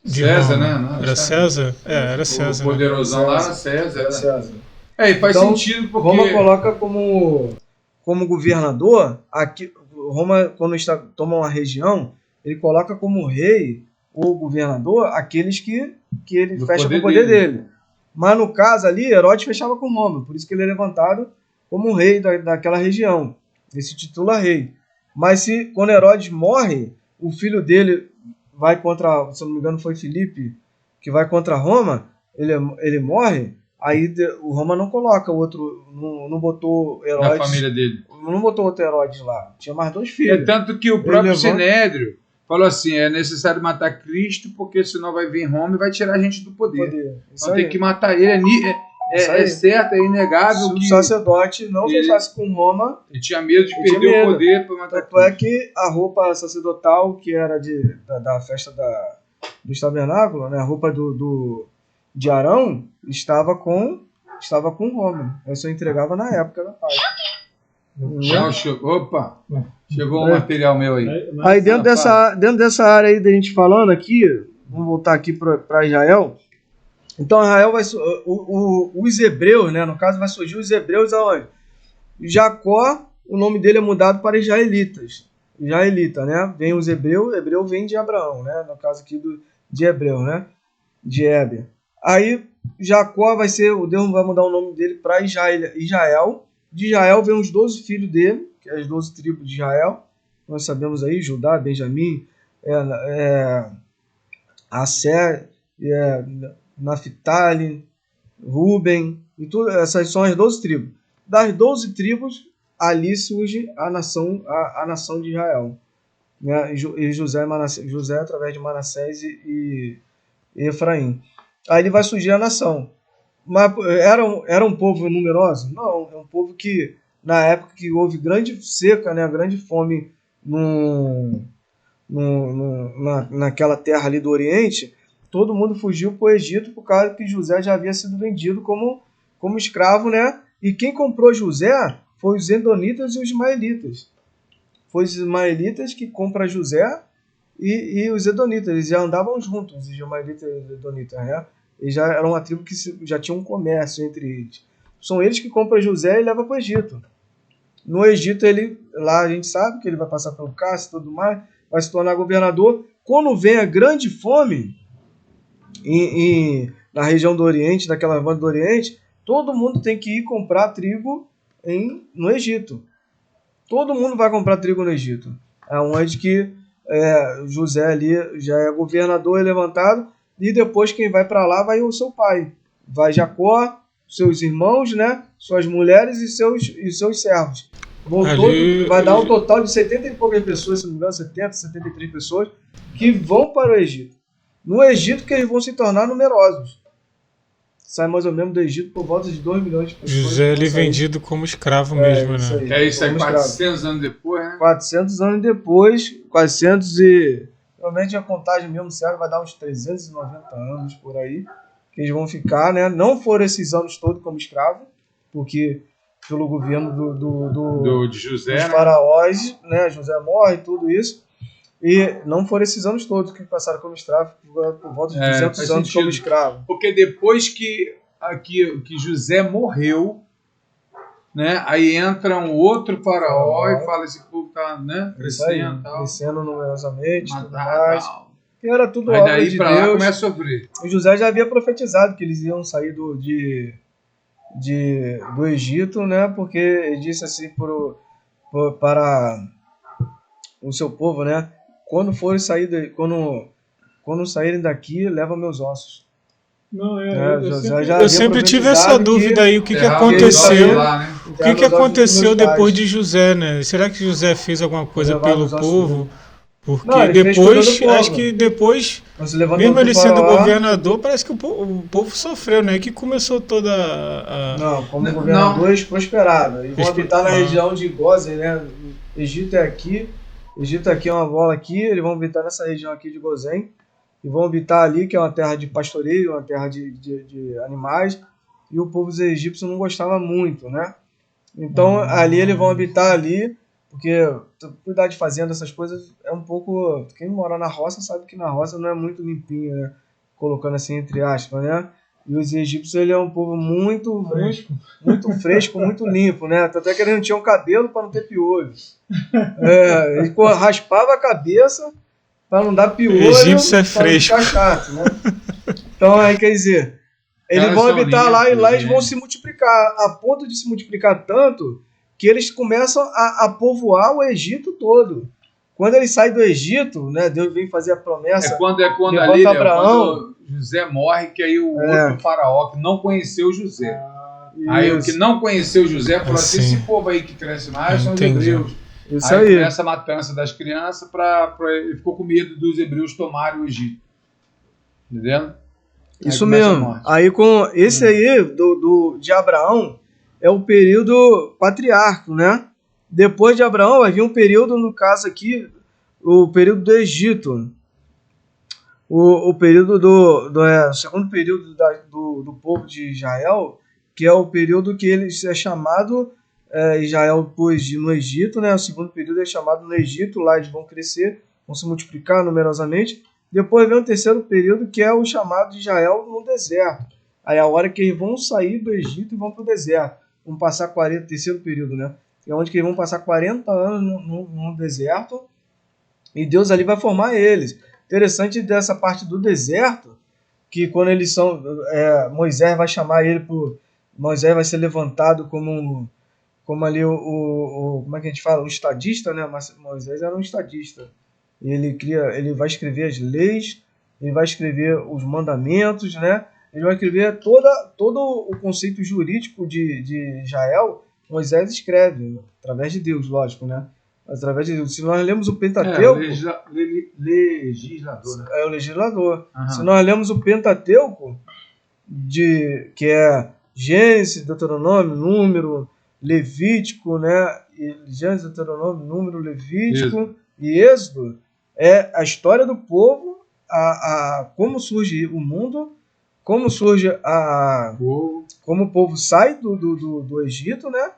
Speaker 2: César, né?
Speaker 3: Era César? Era César.
Speaker 2: O poderosão lá era César. E faz
Speaker 1: então,
Speaker 2: sentido porque...
Speaker 1: Roma coloca como governador, aqui, Roma, quando toma uma região, ele coloca como rei ou governador aqueles que ele fecha com o poder dele. Mas no caso ali, Herodes fechava com Roma, por isso que ele é levantado como rei daquela região. Ele se titula rei. Mas quando Herodes morre, o filho dele vai contra, se não me engano foi Filipe, que vai contra Roma, ele morre, aí o Roma não coloca o outro, não botou Herodes...
Speaker 2: Na família dele.
Speaker 1: Não botou outro Herodes lá, tinha mais 2 filhos.
Speaker 2: Tanto que o próprio Sinédrio falou assim, é necessário matar Cristo, porque senão vai vir Roma e vai tirar a gente do poder. Então tem que matar ele. É certo, é inegável
Speaker 1: Se o
Speaker 2: que
Speaker 1: sacerdote não fechasse com Roma,
Speaker 2: ele tinha medo de perder o poder para matar
Speaker 1: tanto é que a roupa sacerdotal, que era da festa dos tabernáculos, né, a roupa de Arão, estava com Roma. Isso eu entregava na época da Páscoa.
Speaker 2: Opa, chegou um material meu aí.
Speaker 1: Aí dentro dessa área aí da gente falando aqui, vamos voltar aqui para Israel. Então Israel os hebreus, né? No caso vai surgir os hebreus aonde? Jacó, o nome dele é mudado para israelitas. Israelita, né? Vem os hebreus, hebreu vem de Abraão, né? No caso aqui de hebreu, né? De Éber. Aí Jacó o Deus vai mudar o nome dele para Israel. De Israel vem os 12 filhos dele, que é as 12 tribos de Israel. Nós sabemos aí, Judá, Benjamim, Asser, Naphtali, Ruben, e tudo, essas são as 12 tribos. Das 12 tribos, ali surge a nação de Israel. Né? E José através de Manassés e Efraim. Aí vai surgir a nação. Mas era um povo numeroso? Não, é um povo que, na época que houve grande seca, né, grande fome naquela terra ali do Oriente, todo mundo fugiu para o Egito por causa que José já havia sido vendido como escravo, né? E quem comprou José foi os Edonitas e os Ismaelitas. Foi os Ismaelitas que compram José e os Edonitas. Eles já andavam juntos, os Ismaelitas e os Edonitas, né? Eles já eram uma tribo que já tinha um comércio entre eles. São eles que compram José e levam para o Egito. No Egito, lá a gente sabe que ele vai passar pelo Cássio e tudo mais, vai se tornar governador. Quando vem a grande fome na região do Oriente, daquela banda do Oriente, todo mundo tem que ir comprar trigo no Egito. Todo mundo vai comprar trigo no Egito. É onde que José ali já é governador e levantado, e depois quem vai para lá vai o seu pai. Vai Jacó, seus irmãos, né, suas mulheres e seus servos. Vai dar um total de 70 e poucas pessoas, se não me engano, 70, 73 pessoas, que vão para o Egito. No Egito que eles vão se tornar numerosos. Sai mais ou menos do Egito por volta de 2 milhões de pessoas.
Speaker 3: José ali vendido como escravo mesmo,
Speaker 2: né?
Speaker 3: Aí,
Speaker 2: que é isso aí, 400 anos depois, né?
Speaker 1: 400 anos depois, 400 e... Realmente a contagem mesmo sério vai dar uns 390 anos por aí, que eles vão ficar, né? Não foram esses anos todos como escravo, porque pelo governo
Speaker 2: de José,
Speaker 1: dos faraós, né? José morre e tudo isso. E não foram esses anos todos que passaram como escravo, por volta de 200 anos como escravo.
Speaker 2: Porque depois que José morreu, né, aí entra um outro faraó e fala: esse povo está, né,
Speaker 1: crescendo numerosamente, tudo mais. E era tudo obra
Speaker 2: daí
Speaker 1: de
Speaker 2: pra
Speaker 1: Deus.
Speaker 2: Lá começa a sofrer.
Speaker 1: O José já havia profetizado que eles iam sair do Egito, né, porque ele disse assim para o seu povo, né, quando saírem daqui, leva meus ossos.
Speaker 3: Não, eu sempre tive essa dúvida aí, o que aconteceu? O que aconteceu depois de José, né? Será que José fez alguma coisa pelo povo? Porque depois, acho que depois, mesmo ele sendo governador, parece que o povo sofreu, né? Que começou toda a...
Speaker 1: Não, como governador eles prosperaram. Eles vão habitar na região de Gozen, né? Egito é aqui é uma bola aqui, eles vão habitar nessa região aqui de Gozen. E vão habitar ali, que é uma terra de pastoreio, uma terra de animais, e o povo egípcio não gostava muito, né? Então, ali eles vão habitar ali, porque cuidar de fazenda, essas coisas, é um pouco... Quem mora na roça sabe que na roça não é muito limpinho, né? Colocando assim entre aspas, né? E os egípcios, ele é um povo muito fresco, muito limpo, né? Até que eles não tinham cabelo para não ter piolho. Ele raspava a cabeça para não dar piolho,
Speaker 3: egípcio é fresco.
Speaker 1: Chato, né? Então, aí quer dizer, eles vão habitar lá e lá eles vão se multiplicar, a ponto de se multiplicar tanto que eles começam a povoar o Egito todo. Quando eles saem do Egito, né, Deus vem fazer a promessa.
Speaker 2: Quando ali, quando José morre, que aí o outro faraó que não conheceu José. Aí o que não conheceu José falou assim: esse povo aí que cresce mais são os hebreus.
Speaker 1: Isso aí.
Speaker 2: Começa a matança das crianças, ele ficou com medo dos hebreus tomarem o Egito. Entendendo?
Speaker 1: Isso mesmo. Aí com esse aí, de Abraão, é o período patriárquico, né? Depois de Abraão vai vir um período, no caso aqui, o período do Egito. O período o segundo período do povo de Israel, que é o período que eles é chamado Israel depois no Egito, né? O segundo período é chamado no Egito, lá eles vão crescer, vão se multiplicar numerosamente. Depois vem o terceiro período, que é o chamado de Israel no deserto. Aí é a hora que eles vão sair do Egito e vão para o deserto. Vão passar terceiro período, né? É onde que eles vão passar 40 anos no deserto e Deus ali vai formar eles. Interessante dessa parte do deserto, que quando eles são... Moisés vai chamar ele Moisés vai ser levantado como ali como é que a gente fala? Um estadista, né? Moisés era um estadista. Ele vai escrever as leis, ele vai escrever os mandamentos, né? Ele vai escrever todo o conceito jurídico de Israel. Moisés escreve, através de Deus, lógico, né? Através de Deus. Se nós lemos o Pentateuco...
Speaker 2: legislador, né?
Speaker 1: É o legislador.
Speaker 2: Uhum.
Speaker 1: Se nós lemos o Pentateuco, que é Gênesis, Deuteronômio, Número, Levítico, né? Gênesis, Deuteronômio, Número, Levítico e Êxodo, é a história do povo, como surge o mundo, como surge como o povo sai do Egito, né?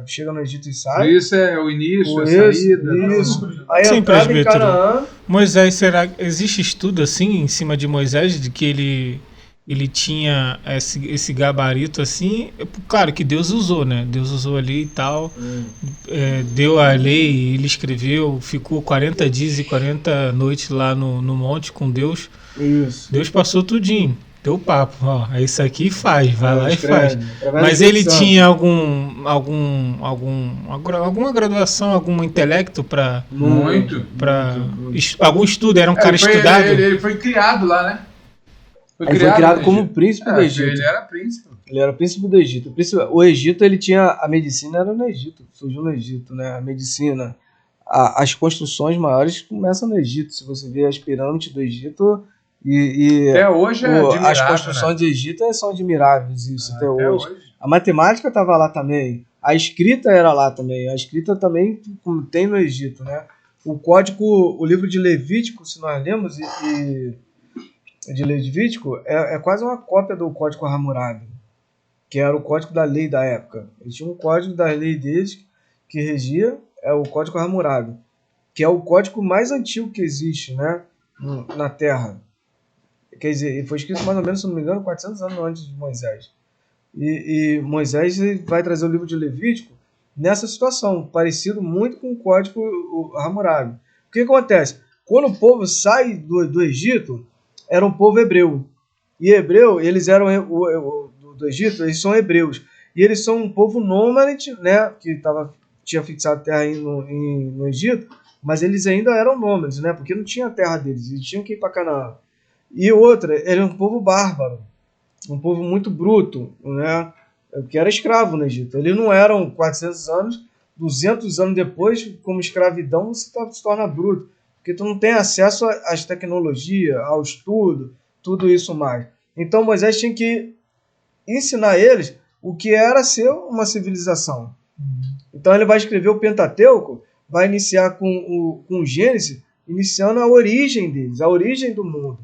Speaker 1: Chega no Egito e sai.
Speaker 2: Isso é o início, a saída.
Speaker 1: Isso. Aí entrada em Canaã.
Speaker 3: Moisés, existe estudo assim em cima de Moisés, de que ele tinha esse gabarito assim? Claro que Deus usou, né? Deus usou ali e tal, deu a lei, ele escreveu, ficou 40 dias e 40 noites lá no monte com Deus.
Speaker 1: Isso.
Speaker 3: Deus passou tudinho. Deu papo, ó, é isso aqui vai lá e faz. Mas ele tinha alguma graduação, algum intelecto para algum estudo, era um cara estudado?
Speaker 2: Ele foi criado lá, né?
Speaker 1: Ele foi criado como príncipe do Egito.
Speaker 2: Ele era príncipe.
Speaker 1: Ele era príncipe do Egito. O Egito, ele tinha... A medicina era no Egito. Surgiu no Egito, né? A medicina. As construções maiores começam no Egito. Se você vê as pirâmides do Egito...
Speaker 2: até hoje
Speaker 1: as construções do Egito são admiráveis, isso, até hoje. A matemática estava lá também. A escrita era lá também. A escrita também tem no Egito, né? O livro de Levítico, se nós lemos, de Levítico, é quase uma cópia do Código Hammurabi, que era o código da lei da época. Eles tinham um código da lei deles que regia, é o Código Hammurabi, que é o código mais antigo que existe, né, na Terra. Quer dizer, foi escrito mais ou menos, se não me engano, 400 anos antes de Moisés. E Moisés vai trazer o livro de Levítico nessa situação, parecido muito com o Código Hammurabi. O que acontece? Quando o povo sai do Egito, era um povo hebreu. E hebreu, eles eram do Egito, eles são hebreus. E eles são um povo nômade, né, que tinha fixado terra no Egito, mas eles ainda eram nômades, né, porque não tinha a terra deles, eles tinham que ir para Canaã. E outra, ele é um povo bárbaro, um povo muito bruto, né, que era escravo no Egito. Eles não eram 400 anos, 200 anos depois, como escravidão, você se torna bruto, porque tu não tem acesso às tecnologias, ao estudo, tudo isso mais. Então Moisés tinha que ensinar eles o que era ser uma civilização. Então ele vai escrever o Pentateuco, vai iniciar com Gênesis, iniciando a origem deles, a origem do mundo.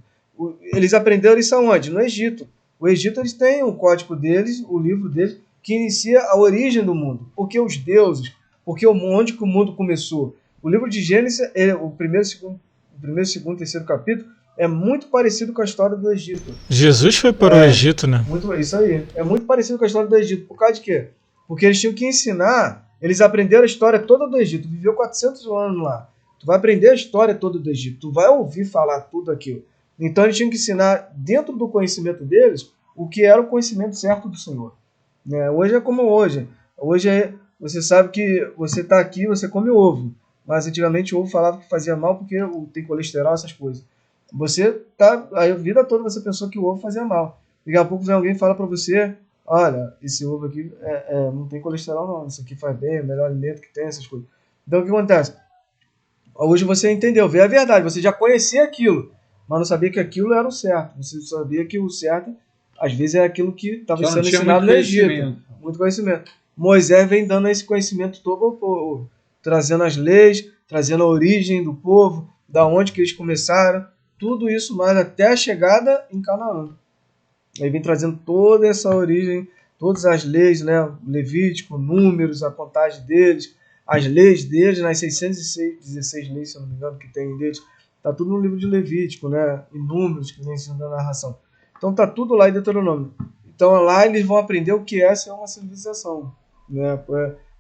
Speaker 1: Eles aprenderam isso aonde? No Egito. O Egito, eles têm o código deles, o livro deles, que inicia a origem do mundo. Porque os deuses, porque onde que o mundo começou. O livro de Gênesis, o primeiro, segundo, terceiro capítulo, é muito parecido com a história do Egito.
Speaker 3: Jesus foi para o Egito, né?
Speaker 1: Isso aí. É muito parecido com a história do Egito. Por causa de quê? Porque eles tinham que ensinar, eles aprenderam a história toda do Egito. Viveu 400 anos lá. Tu vai aprender a história toda do Egito. Tu vai ouvir falar tudo aquilo. Então eles tinham que ensinar, dentro do conhecimento deles, o que era o conhecimento certo do Senhor. Hoje é como hoje. Hoje você sabe que você está aqui, você come ovo. Mas antigamente o ovo falava que fazia mal porque tem colesterol, essas coisas. Você a vida toda você pensou que o ovo fazia mal. Daqui a pouco vem alguém e fala para você, olha, esse ovo aqui não tem colesterol não, isso aqui faz bem, é o melhor alimento que tem, essas coisas. Então o que acontece? Hoje você entendeu, vê a verdade, você já conhecia aquilo. mas não sabia que aquilo era o certo. Você sabia que o certo, às vezes, é aquilo que estava
Speaker 2: Só não
Speaker 1: sendo
Speaker 2: tinha
Speaker 1: ensinado
Speaker 2: muito
Speaker 1: no Egito.
Speaker 2: conhecimento.
Speaker 1: Muito conhecimento. Moisés vem dando esse conhecimento todo ao povo, trazendo as leis, trazendo a origem do povo, da onde que eles começaram, tudo isso mais até a chegada em Canaã. Aí vem trazendo toda essa origem, todas as leis, né? Levítico, números, a contagem deles, as leis deles, nas 616 leis, se eu não me engano, que tem deles, tá tudo no livro de Levítico, né? E números que vem sendo a narração. Então tá tudo lá em Deuteronômio. Então lá eles vão aprender o que é ser uma civilização, né?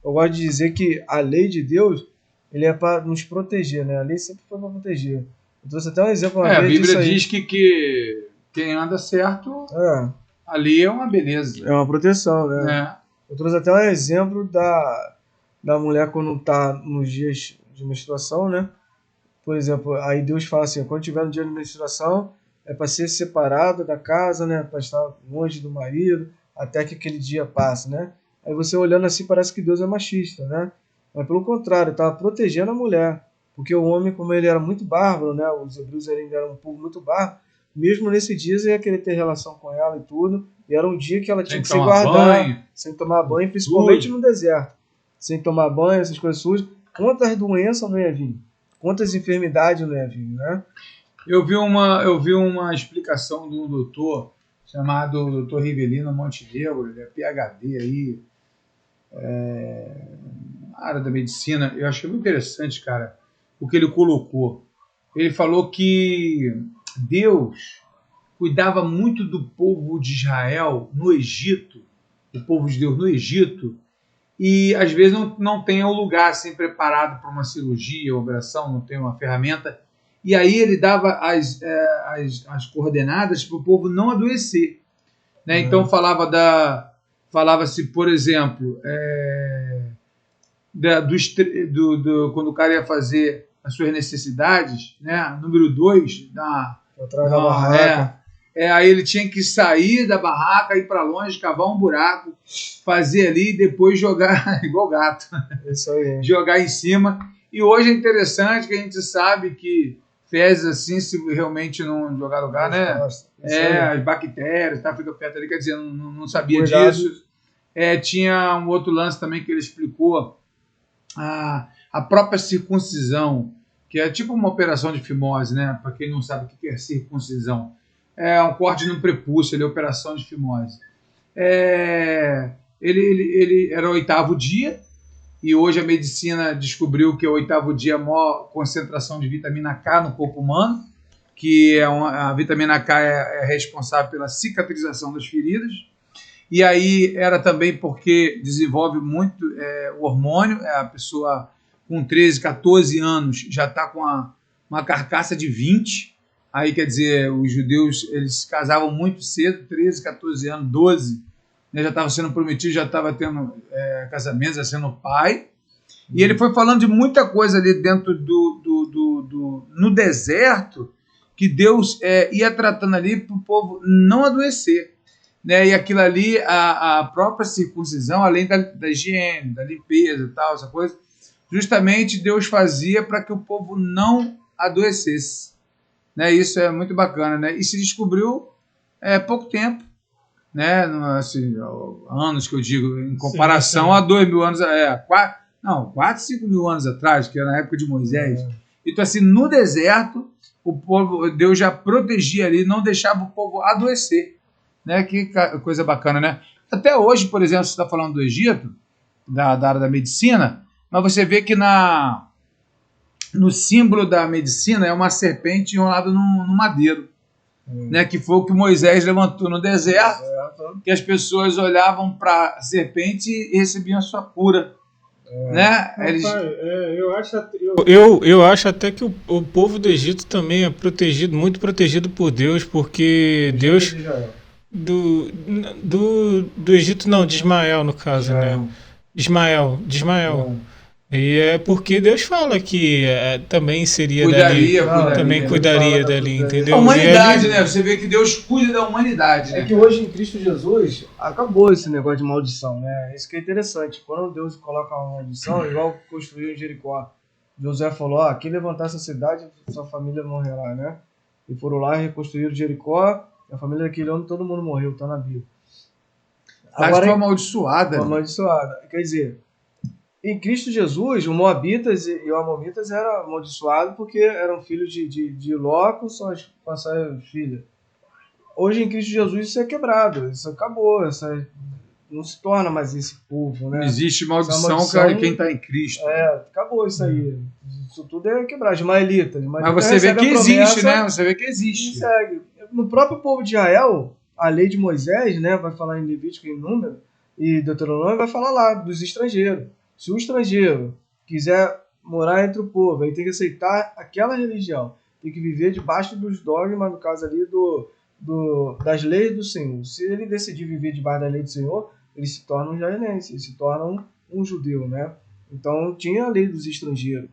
Speaker 1: Eu gosto de dizer que a lei de Deus, ele é para nos proteger, né? A lei sempre foi para proteger. Eu trouxe até um exemplo uma
Speaker 2: A
Speaker 1: vez disso
Speaker 2: Bíblia
Speaker 1: aí.
Speaker 2: diz que quem anda certo, ali é uma beleza.
Speaker 1: É uma proteção, né?
Speaker 2: É.
Speaker 1: Eu trouxe até um exemplo da mulher quando está nos dias de menstruação, né? Por exemplo, aí Deus fala assim, quando tiver no dia de menstruação, é para ser separado da casa, né? Para estar longe do marido, até que aquele dia passe, né? Aí você olhando assim, parece que Deus é machista, né? Mas pelo contrário, estava protegendo a mulher. Porque o homem, como ele era muito bárbaro, né? Os hebreus ainda eram um povo muito bárbaro, mesmo nesse dia você ia querer ter relação com ela e tudo. E era um dia que ela tinha que se guardar, sem tomar banho, principalmente no deserto. Sem tomar banho, essas coisas sujas. Quantas doenças não ia vir? Quantas enfermidades não ia vir, né?
Speaker 2: Eu vi uma explicação de um doutor chamado Dr. Rivelino Montenegro, ele é PhD aí, na área da medicina. Eu achei muito interessante, cara, o que ele colocou. Ele falou que Deus cuidava muito do povo de Israel no Egito, o povo de Deus no Egito, e às vezes não tem um lugar assim preparado para uma cirurgia, uma operação, não tem uma ferramenta. E aí ele dava as coordenadas para o povo não adoecer, né? Então falava-se, por exemplo, quando o cara ia fazer as suas necessidades, né? Número 2,
Speaker 1: atrás da barraca.
Speaker 2: Aí ele tinha que sair da barraca, ir para longe, cavar um buraco, fazer ali e depois jogar, igual gato,
Speaker 1: Isso aí.
Speaker 2: jogar em cima. E hoje é interessante que a gente sabe que fezes assim, se realmente não jogar no lugar, né? As bactérias, tá, fica perto ali, quer dizer, não sabia disso. Tinha um outro lance também que ele explicou, a própria circuncisão, que é tipo uma operação de fimose, né? Para quem não sabe o que é circuncisão. É um corte no prepúcio, ele é operação de fimose. Ele era o 8º dia, e hoje a medicina descobriu que o 8º dia é a maior concentração de vitamina K no corpo humano, que a vitamina K é responsável pela cicatrização das feridas. E aí era também porque desenvolve muito o hormônio, a pessoa com 13, 14 anos já está com uma carcaça de 20. Aí, quer dizer, os judeus, eles se casavam muito cedo, 13, 14 anos, 12, né, já estava sendo prometido, já estava tendo casamentos, já sendo pai. E ele foi falando de muita coisa ali dentro no deserto, que Deus ia tratando ali para o povo não adoecer. Né? E aquilo ali, a própria circuncisão, além da higiene, da limpeza e tal, essa coisa, justamente Deus fazia para que o povo não adoecesse. Né? Isso é muito bacana, né? E se descobriu pouco tempo, né? Assim, anos que eu digo, em comparação a 2.000 anos, 4, 5 mil anos atrás, que era na época de Moisés. Então, assim, no deserto, o povo, Deus já protegia ali, não deixava o povo adoecer. Né? Que coisa bacana, né? Até hoje, por exemplo, você está falando do Egito, da área da medicina, mas você vê que no símbolo da medicina é uma serpente enrolada num madeiro, né? Que foi o que Moisés levantou no deserto, que as pessoas olhavam para a serpente e recebiam a sua cura. Né?
Speaker 3: Eu acho até que o povo do Egito também é protegido, muito protegido por Deus, porque Deus... Do Egito não, de Ismael no caso, né? De Ismael. E é porque Deus fala que também seria cuidaria dali, entendeu?
Speaker 2: A humanidade, né? Você vê que Deus cuida da humanidade, né?
Speaker 1: É que hoje em Cristo Jesus acabou esse negócio de maldição, né? Isso que é interessante. Quando Deus coloca uma maldição, igual construiu em Jericó, José falou, quem levantar essa cidade, sua família morrerá, né? E foram lá e reconstruíram Jericó. A família daquele homem, todo mundo morreu, está na Bíblia.
Speaker 2: Agora foi amaldiçoada.
Speaker 1: Foi amaldiçoada. Quer dizer, em Cristo Jesus, os Moabitas e os Amonitas eram amaldiçoados porque eram filhos de Ló com suas filhas. Hoje, em Cristo Jesus, isso é quebrado. Isso acabou. Não se torna mais esse povo, né?
Speaker 2: Não existe maldição, cara, quem está em Cristo.
Speaker 1: Acabou isso aí. Isso tudo é quebrar. Ismaelitas.
Speaker 2: Mas você vê que existe, né? Você vê que existe.
Speaker 1: Segue. No próprio povo de Israel, a lei de Moisés, né, vai falar em Levítico, em Número, e Deuteronômio vai falar lá dos estrangeiros. Se o estrangeiro quiser morar entre o povo, ele tem que aceitar aquela religião, tem que viver debaixo dos dogmas, no caso ali das leis do Senhor. Se ele decidir viver debaixo da lei do Senhor, ele se torna um israelense, ele se torna um judeu, né? Então tinha a lei dos estrangeiros,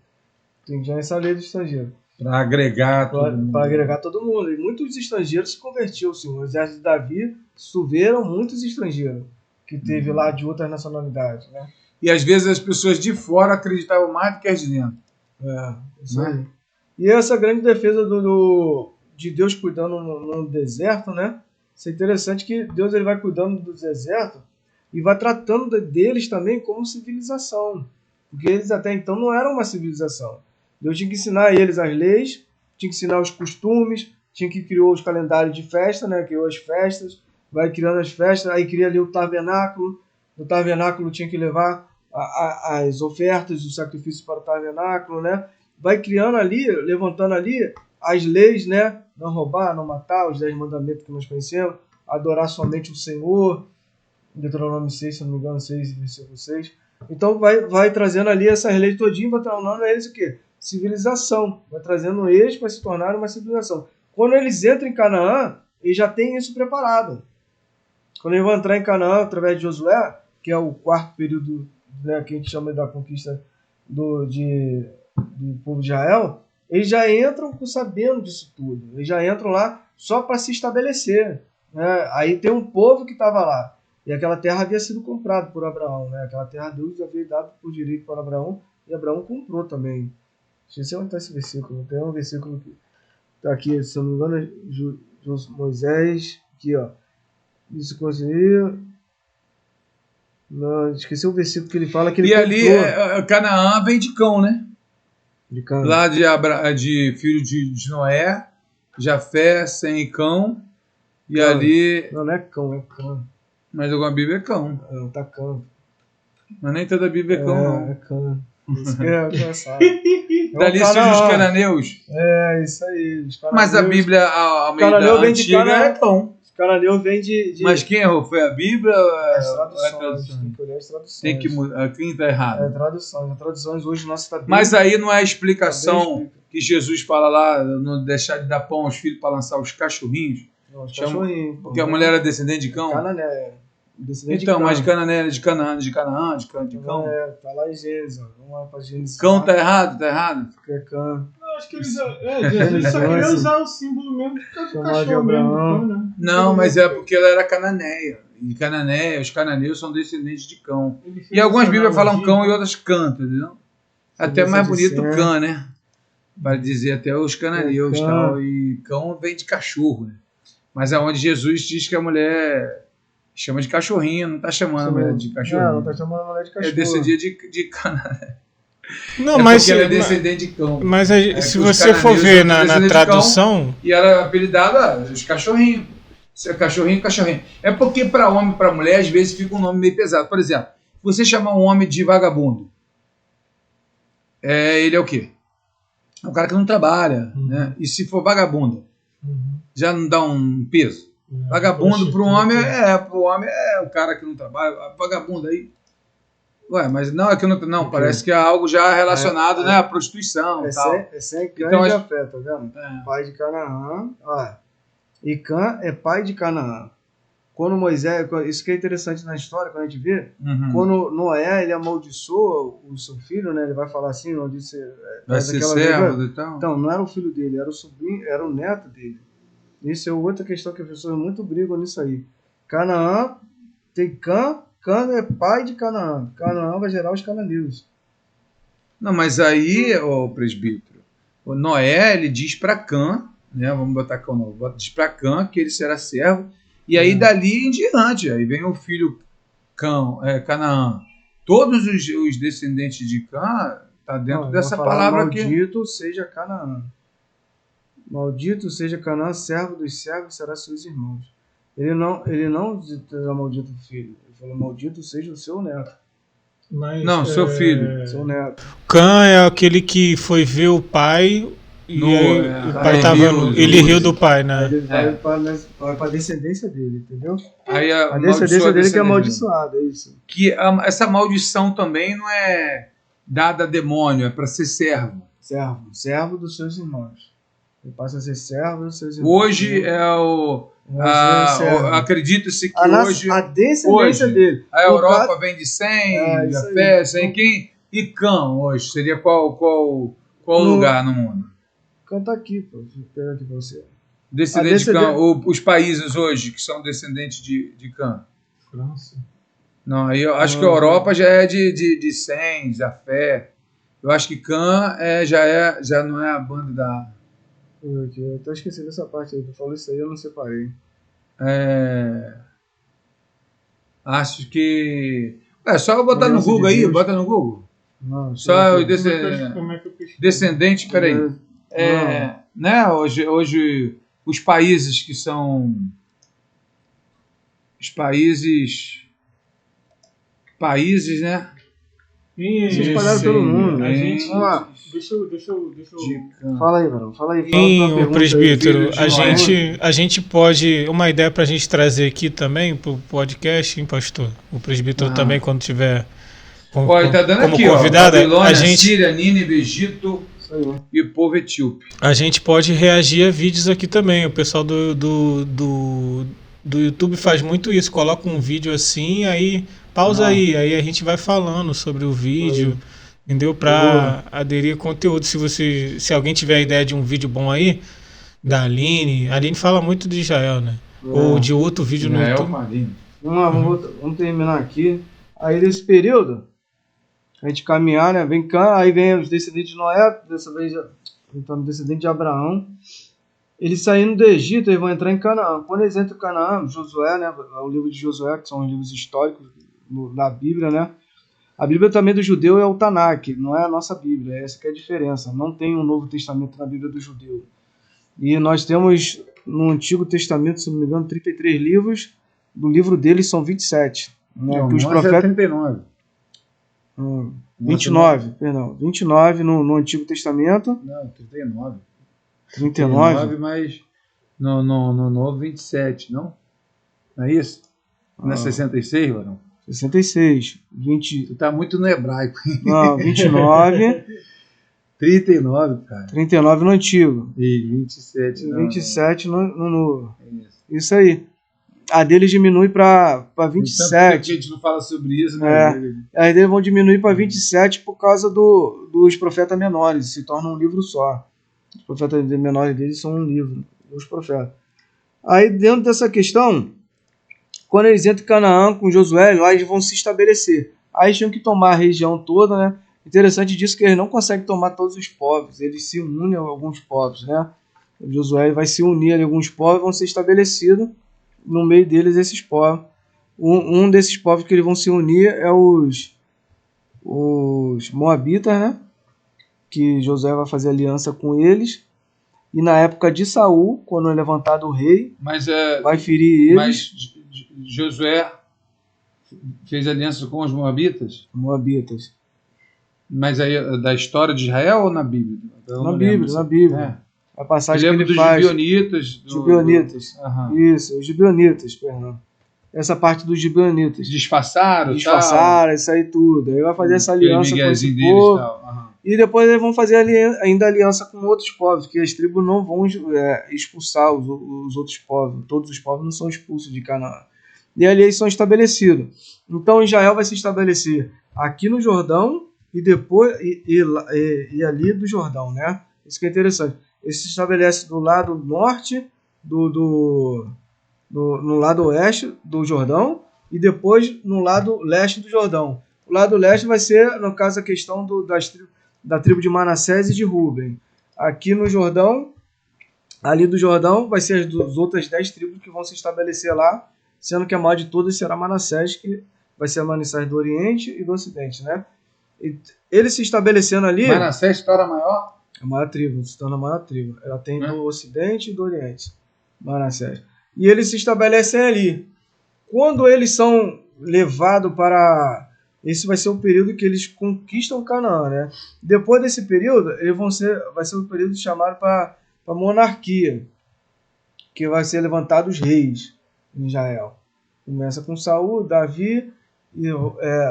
Speaker 1: tinha essa lei dos estrangeiros.
Speaker 2: Para agregar todo mundo.
Speaker 1: Para agregar todo mundo. E muitos estrangeiros se convertiam, senhor. O exército de Davi suveram muitos estrangeiros que teve lá de outras nacionalidades, né?
Speaker 2: E às vezes as pessoas de fora acreditavam mais do que as de dentro.
Speaker 1: Isso aí. E essa grande defesa de Deus cuidando no deserto, né? Isso é interessante que Deus ele vai cuidando do deserto e vai tratando deles também como civilização. Porque eles até então não eram uma civilização. Deus tinha que ensinar a eles as leis, tinha que ensinar os costumes, tinha que criar os calendários de festa, né? Criou as festas, vai criando as festas, aí cria ali o tabernáculo. No tabernáculo tinha que levar as ofertas, os sacrifícios para o tabernáculo, né? Vai criando ali, levantando ali as leis, né? Não roubar, não matar, os 10 mandamentos que nós conhecemos, adorar somente o Senhor, Deuteronômio 6, se não me engano, 6, versículo 6. Então vai trazendo ali essas leis todinhas, vai tornando a eles o quê? Civilização. Vai trazendo eles para se tornar uma civilização. Quando eles entram em Canaã, eles já têm isso preparado. Quando eles vão entrar em Canaã através de Josué, que é o quarto período, né, que a gente chama da conquista do povo de Israel, eles já entram sabendo disso tudo. Eles já entram lá só para se estabelecer. Né? Aí tem um povo que estava lá. E aquela terra havia sido comprada por Abraão. Né? Aquela terra Deus havia dado por direito para Abraão. E Abraão comprou também. Deixa eu onde está esse versículo. Tem um versículo que está aqui, se não me engano, Moisés. Aqui, ó. Isso conseguiu. Não, esqueci o versículo que ele fala que ele
Speaker 2: comprou. Ali, Canaã vem de cão, né?
Speaker 1: De cão.
Speaker 2: Lá de filho de Noé, Jafé, Sem e Cão. E
Speaker 1: cão.
Speaker 2: ali.
Speaker 1: Não é cão, é cão.
Speaker 2: Mas alguma Bíblia é cão.
Speaker 1: Não, tá cão.
Speaker 2: Mas nem toda Bíblia é cão, não.
Speaker 1: É cão. Isso que é engraçado.
Speaker 2: Dali surgem os cananeus.
Speaker 1: É, isso aí.
Speaker 2: Mas a Bíblia, a Almeida antiga, é cão.
Speaker 1: Os cananeus vêm de...
Speaker 2: Mas quem errou? Foi a Bíblia ou
Speaker 1: as traduções? Tem que olhar as traduções.
Speaker 2: Tem que mudar. Quem está errado?
Speaker 1: É, traduções. As traduções hoje nossa está bem...
Speaker 2: Mas aí não é a explicação que Jesus fala lá, não deixar de dar pão aos filhos para lançar os cachorrinhos?
Speaker 1: Não, os cachorrinhos.
Speaker 2: Porque a mulher era descendente de cão?
Speaker 1: Canané.
Speaker 2: Então, mas Canané era de Canaã, de cão.
Speaker 1: Tá lá em Gênesis. Vamos lá para Gênesis.
Speaker 2: Cão tá errado? Tá errado?
Speaker 1: Porque é cão.
Speaker 4: Acho que Jesus só queria usar o símbolo mesmo do cachorro mesmo. Né?
Speaker 2: Não, mas é porque ela era cananeia. E Canané, os cananeus são descendentes de cão. E algumas bíblias falam cão e outras cã, entendeu? Até mais bonito cã, né? Para dizer até os cananeus e tal. E cão vem de cachorro, né? Mas é onde Jesus diz que a mulher chama de cachorrinho, não está chamando a mulher de cachorrinho.
Speaker 1: Não está chamando a mulher de cachorro.
Speaker 2: É descendente de Canané.
Speaker 3: Não, mas
Speaker 2: ela é descendente de cão.
Speaker 3: Mas se você for ver na tradução...
Speaker 2: E ela é apelidada os cachorrinhos. Cachorrinho. É porque para homem e para mulher, às vezes, fica um nome meio pesado. Por exemplo, você chamar um homem de vagabundo, ele é o quê? É um cara que não trabalha. Né? E se for vagabunda, já não dá um peso? Vagabundo para o homem é o cara que não trabalha. Vagabundo aí. Ué, mas não, é que não, parece que é algo já relacionado, né, à prostituição e tal.
Speaker 1: É sem Cã então, e Jafé, tá vendo? Pai de Canaã. Olha. E Cã é pai de Canaã. Quando Moisés, isso que é interessante na história, quando a gente vê, quando Noé, ele amaldiçoa o seu filho, né, ele vai falar assim, onde
Speaker 2: vai ser servo e tal.
Speaker 1: Então, não era o filho dele, era o sobrinho, era o neto dele. Isso é outra questão que as pessoas muito brigam nisso aí. Canaã tem Cã é pai de Canaã. Canaã vai gerar os cananeus.
Speaker 2: Não, mas aí, o presbítero, o Noé, ele diz para Cã né? Vamos botar Cão não. Diz para Cã que ele será servo. E aí dali em diante, aí vem o filho Canaã. Todos os descendentes de Cã tá dentro dessa palavra aqui.
Speaker 1: Maldito seja Canaã. Maldito seja Canaã, servo dos servos, será seus irmãos. Ele não diz maldito filho. Ele falou maldito seja o seu neto.
Speaker 4: Mas,
Speaker 2: Não, seu filho.
Speaker 1: Seu neto.
Speaker 3: Cã é aquele que foi ver o pai e aí o pai ele riu do pai, né?
Speaker 1: Ele vai para a descendência dele, entendeu?
Speaker 2: Aí
Speaker 1: A descendência dele que é amaldiçoada, é isso.
Speaker 2: Que essa maldição também não é dada a demônio, é para ser servo.
Speaker 1: Servo dos seus irmãos. Ele passa a ser servo dos seus irmãos.
Speaker 2: Hoje acredita-se que hoje
Speaker 1: a descendência dele.
Speaker 2: A Europa vem de Sem, a Fé, Sem quem? E Cã hoje seria qual lugar no mundo?
Speaker 1: Cã tá aqui, pô. Vou pegar aqui pra você.
Speaker 2: Descendente de Cã, os países hoje que são descendentes de Cã.
Speaker 4: França.
Speaker 2: Não, aí eu acho que a Europa já é de Sem, da Fé. Eu acho que Cã já não é a banda da...
Speaker 1: Eu até esqueci dessa parte aí. Tu falou isso aí, eu não separei.
Speaker 2: Acho que... só botar no Google aí, bota no Google.
Speaker 1: Não,
Speaker 2: só o
Speaker 4: Como é que eu pesquiso?
Speaker 2: descendente, peraí. Né, hoje os países que são... Os países, né?
Speaker 1: Se espalharam pelo mundo.
Speaker 4: A gente...
Speaker 1: Vamos lá.
Speaker 4: Deixa eu...
Speaker 1: Fala aí, Varão. Fala aí.
Speaker 3: Sim, o presbítero,
Speaker 2: aí,
Speaker 3: a gente pode... Uma ideia para a gente trazer aqui também pro podcast, hein, pastor? O presbítero também, quando tiver
Speaker 2: tá dando
Speaker 3: como
Speaker 2: aqui,
Speaker 3: convidado,
Speaker 2: Babilônia,
Speaker 3: a gente...
Speaker 2: Síria, Nínive, Egito e o povo etíope.
Speaker 3: A gente pode reagir a vídeos aqui também. O pessoal do YouTube faz muito isso. Coloca um vídeo assim, aí pausa aí a gente vai falando sobre o vídeo, entendeu? Para aderir a conteúdo. Se alguém tiver a ideia de um vídeo bom aí, da Aline. A Aline fala muito de Israel, né? Ou de outro vídeo no YouTube.
Speaker 1: Vamos lá, vamos terminar aqui. Aí nesse período, a gente caminhar, né? Vem cá, aí vem os descendentes de Noé, dessa vez então descendente de Abraão. Eles saindo do Egito, eles vão entrar em Canaã. Quando eles entram em Canaã, Josué, né? O livro de Josué, que são os livros históricos da Bíblia, né? A Bíblia também do judeu é o Tanakh, não é a nossa Bíblia. Essa que é a diferença. Não tem um Novo Testamento na Bíblia do judeu. E nós temos no Antigo Testamento, se não me engano, 33 livros. Do livro deles são 27. Né?
Speaker 2: Não,
Speaker 1: que os profetas...
Speaker 2: 39.
Speaker 1: 29, perdão. 29 no Antigo Testamento.
Speaker 2: Não, 39.
Speaker 1: 39,
Speaker 2: mas no Novo 27, não? Não é isso? Não é 66, Varão?
Speaker 1: 66. 20...
Speaker 2: Tu tá muito no hebraico.
Speaker 1: Não, 29.
Speaker 2: 39, cara.
Speaker 1: 39 no Antigo.
Speaker 2: E 27
Speaker 1: no 27 no Novo. Isso aí. A deles diminui para 27.
Speaker 2: Tanto que a gente não fala sobre isso, né?
Speaker 1: Aí eles vão diminuir para 27 por causa dos profetas menores. Se torna um livro só. Os profetas menores deles são um livro. Os profetas. Aí dentro dessa questão, quando eles entram em Canaã com Josué, lá eles vão se estabelecer. Aí eles tinham que tomar a região toda, né? Interessante disso que eles não conseguem tomar todos os povos. Eles se unem a alguns povos, né? Josué vai se unir a alguns povos e vão ser estabelecidos no meio deles esses povos. Um desses povos que eles vão se unir é os Moabitas, né? Que Josué vai fazer aliança com eles. E na época de Saul, quando é levantado o rei, vai ferir eles.
Speaker 2: Mas Josué fez aliança com os Moabitas?
Speaker 1: Moabitas.
Speaker 2: Mas aí da história de Israel ou na Bíblia?
Speaker 1: Na Bíblia. A passagem que ele
Speaker 2: dos
Speaker 1: faz.
Speaker 2: Gibeonitas.
Speaker 1: Gibeonitas. Isso, os Gibeonitas, perdão. Essa parte dos Gibeonitas.
Speaker 2: Disfarçaram,
Speaker 1: isso aí tudo. Aí vai fazer essa aliança com esse povo. E depois eles vão fazer ainda aliança com outros povos, que as tribos não vão expulsar os outros povos. Todos os povos não são expulsos de Canaã. E ali eles são estabelecidos. Então Israel vai se estabelecer aqui no Jordão e depois e ali do Jordão, né? Isso que é interessante. Ele se estabelece do lado norte, no lado oeste do Jordão e depois no lado leste do Jordão. O lado leste vai ser, no caso, a questão da tribo de Manassés e de Rúben. Aqui no Jordão, ali do Jordão vai ser as outras 10 tribos que vão se estabelecer lá, sendo que a maior de todas será Manassés, que vai ser a Manassés do Oriente e do Ocidente, né? E ele se estabelecendo ali...
Speaker 2: Manassés se torna maior?
Speaker 1: A maior tribo, se torna a maior tribo. Ela tem do Ocidente e do Oriente, Manassés. E eles se estabelecem ali. Quando eles são levados para... Esse vai ser o período que eles conquistam Canaã, né? Depois desse período, vai ser o período chamado para a monarquia, que vai ser levantado os reis em Israel. Começa com Saul, Davi,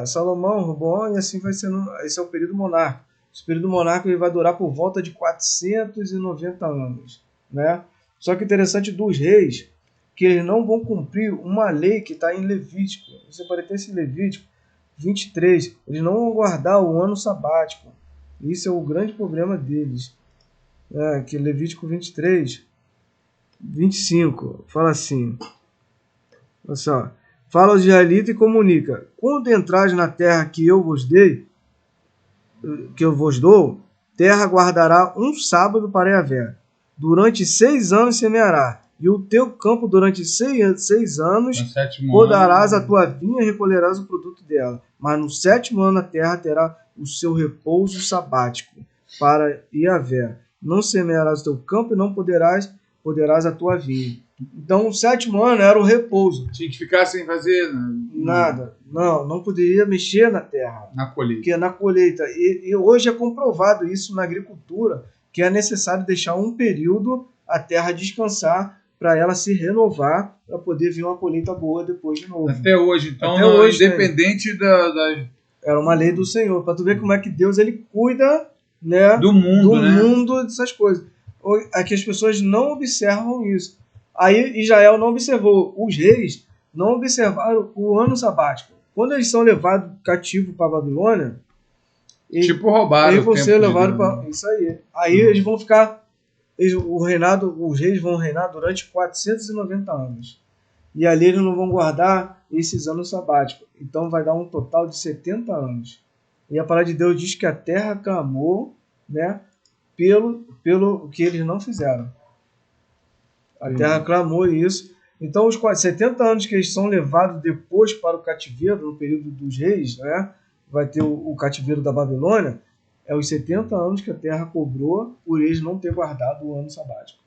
Speaker 1: Salomão, Roboão, e assim vai sendo. Esse é o período monárquico. Esse período monárquico ele vai durar por volta de 490 anos, né? Só que interessante dos reis, que eles não vão cumprir uma lei que está em Levítico. Você pode ter esse Levítico 23. Eles não vão guardar o ano sabático. Isso é o grande problema deles. Que Levítico 23, 25, fala assim. Olha só. Fala aos israelitas e comunica: quando entrares na terra que eu vos dou, terra guardará um sábado para Yahvé. Durante 6 anos semeará, e o teu campo durante 6 anos podarás a tua vinha e recolherás o produto dela. Mas no 7º ano a terra terá o seu repouso sabático para Yahvé. Não semearás o teu campo e não poderás a tua vinha. Então o 7º ano era o repouso.
Speaker 2: Tinha que ficar sem fazer
Speaker 1: nada. Não poderia mexer na terra.
Speaker 2: Na colheita.
Speaker 1: Porque na colheita. E hoje é comprovado isso na agricultura, que é necessário deixar um período a terra descansar para ela se renovar, para poder vir uma colheita boa depois de novo.
Speaker 2: Até hoje, então,
Speaker 1: Até hoje,
Speaker 2: independente
Speaker 1: Era uma lei do Senhor, para tu ver como é que Deus ele cuida, né,
Speaker 2: do mundo
Speaker 1: dessas coisas. Aqui as pessoas não observam isso. Aí Israel não observou, os reis não observaram o ano sabático. Quando eles são levados cativo para a Babilônia,
Speaker 2: roubaram,
Speaker 1: eles vão ser levados para isso aí. Aí eles vão ficar, os reis vão reinar durante 490 anos. E ali eles não vão guardar esses anos sabáticos. Então vai dar um total de 70 anos. E a palavra de Deus diz que a terra clamou, né, pelo que eles não fizeram. A terra clamou isso. Então, os 70 anos que eles são levados depois para o cativeiro, no período dos reis, né, vai ter o cativeiro da Babilônia, é os 70 anos que a terra cobrou por eles não ter guardado o ano sabático.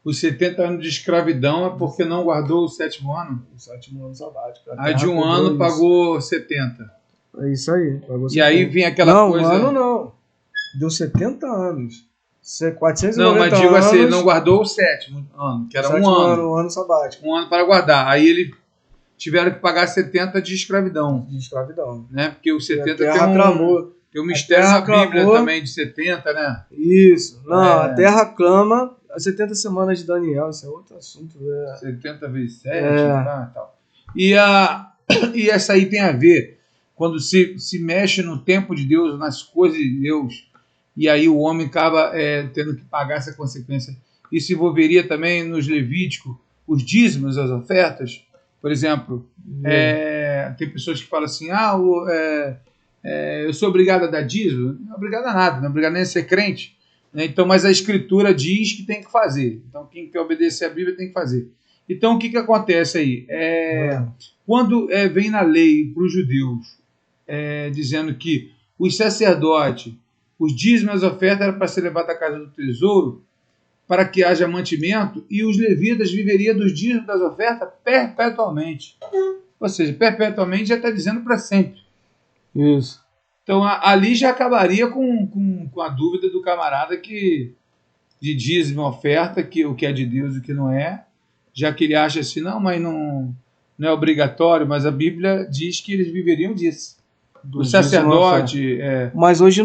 Speaker 2: Os 70 anos de escravidão é porque não guardou o 7º ano?
Speaker 1: O 7º ano sabático.
Speaker 2: Aí de um ano isso. Pagou 70.
Speaker 1: É isso aí. Pagou 70.
Speaker 2: E aí vinha aquela coisa...
Speaker 1: Não, um ano não. Deu 70 anos. 490
Speaker 2: não, mas digo
Speaker 1: anos,
Speaker 2: assim, não guardou o 7º ano, que era um ano.
Speaker 1: Um ano sabático.
Speaker 2: Um ano para guardar. Aí eles tiveram que pagar 70 de escravidão. Né? Porque o 70 tem um mistério na Bíblia também de 70, né?
Speaker 1: Isso. Não, a terra clama as 70 semanas de Daniel, isso é outro assunto.
Speaker 2: 70 vezes 7 e tal. E essa aí tem a ver, quando se mexe no tempo de Deus, nas coisas de Deus, e aí o homem acaba tendo que pagar essa consequência. Isso envolveria também nos Levíticos os dízimos, as ofertas. Por exemplo, tem pessoas que falam assim, eu sou obrigado a dar dízimo. Não é obrigado a nada, não é obrigado nem a ser crente. Né? Então, mas a Escritura diz que tem que fazer. Então, quem quer obedecer a Bíblia tem que fazer. Então, o que acontece aí? Quando vem na lei para os judeus, dizendo que os sacerdotes, os dízimos e as ofertas eram para ser levado à casa do tesouro, para que haja mantimento, e os levitas viveriam dos dízimos das ofertas perpetuamente. Ou seja, perpetuamente já está dizendo para sempre.
Speaker 1: Isso.
Speaker 2: Então, ali já acabaria com a dúvida do camarada de dízimo e oferta, que o que é de Deus e o que não é, já que ele acha assim, não, mas não é obrigatório, mas a Bíblia diz que eles viveriam disso. O sacerdote...
Speaker 1: Mas hoje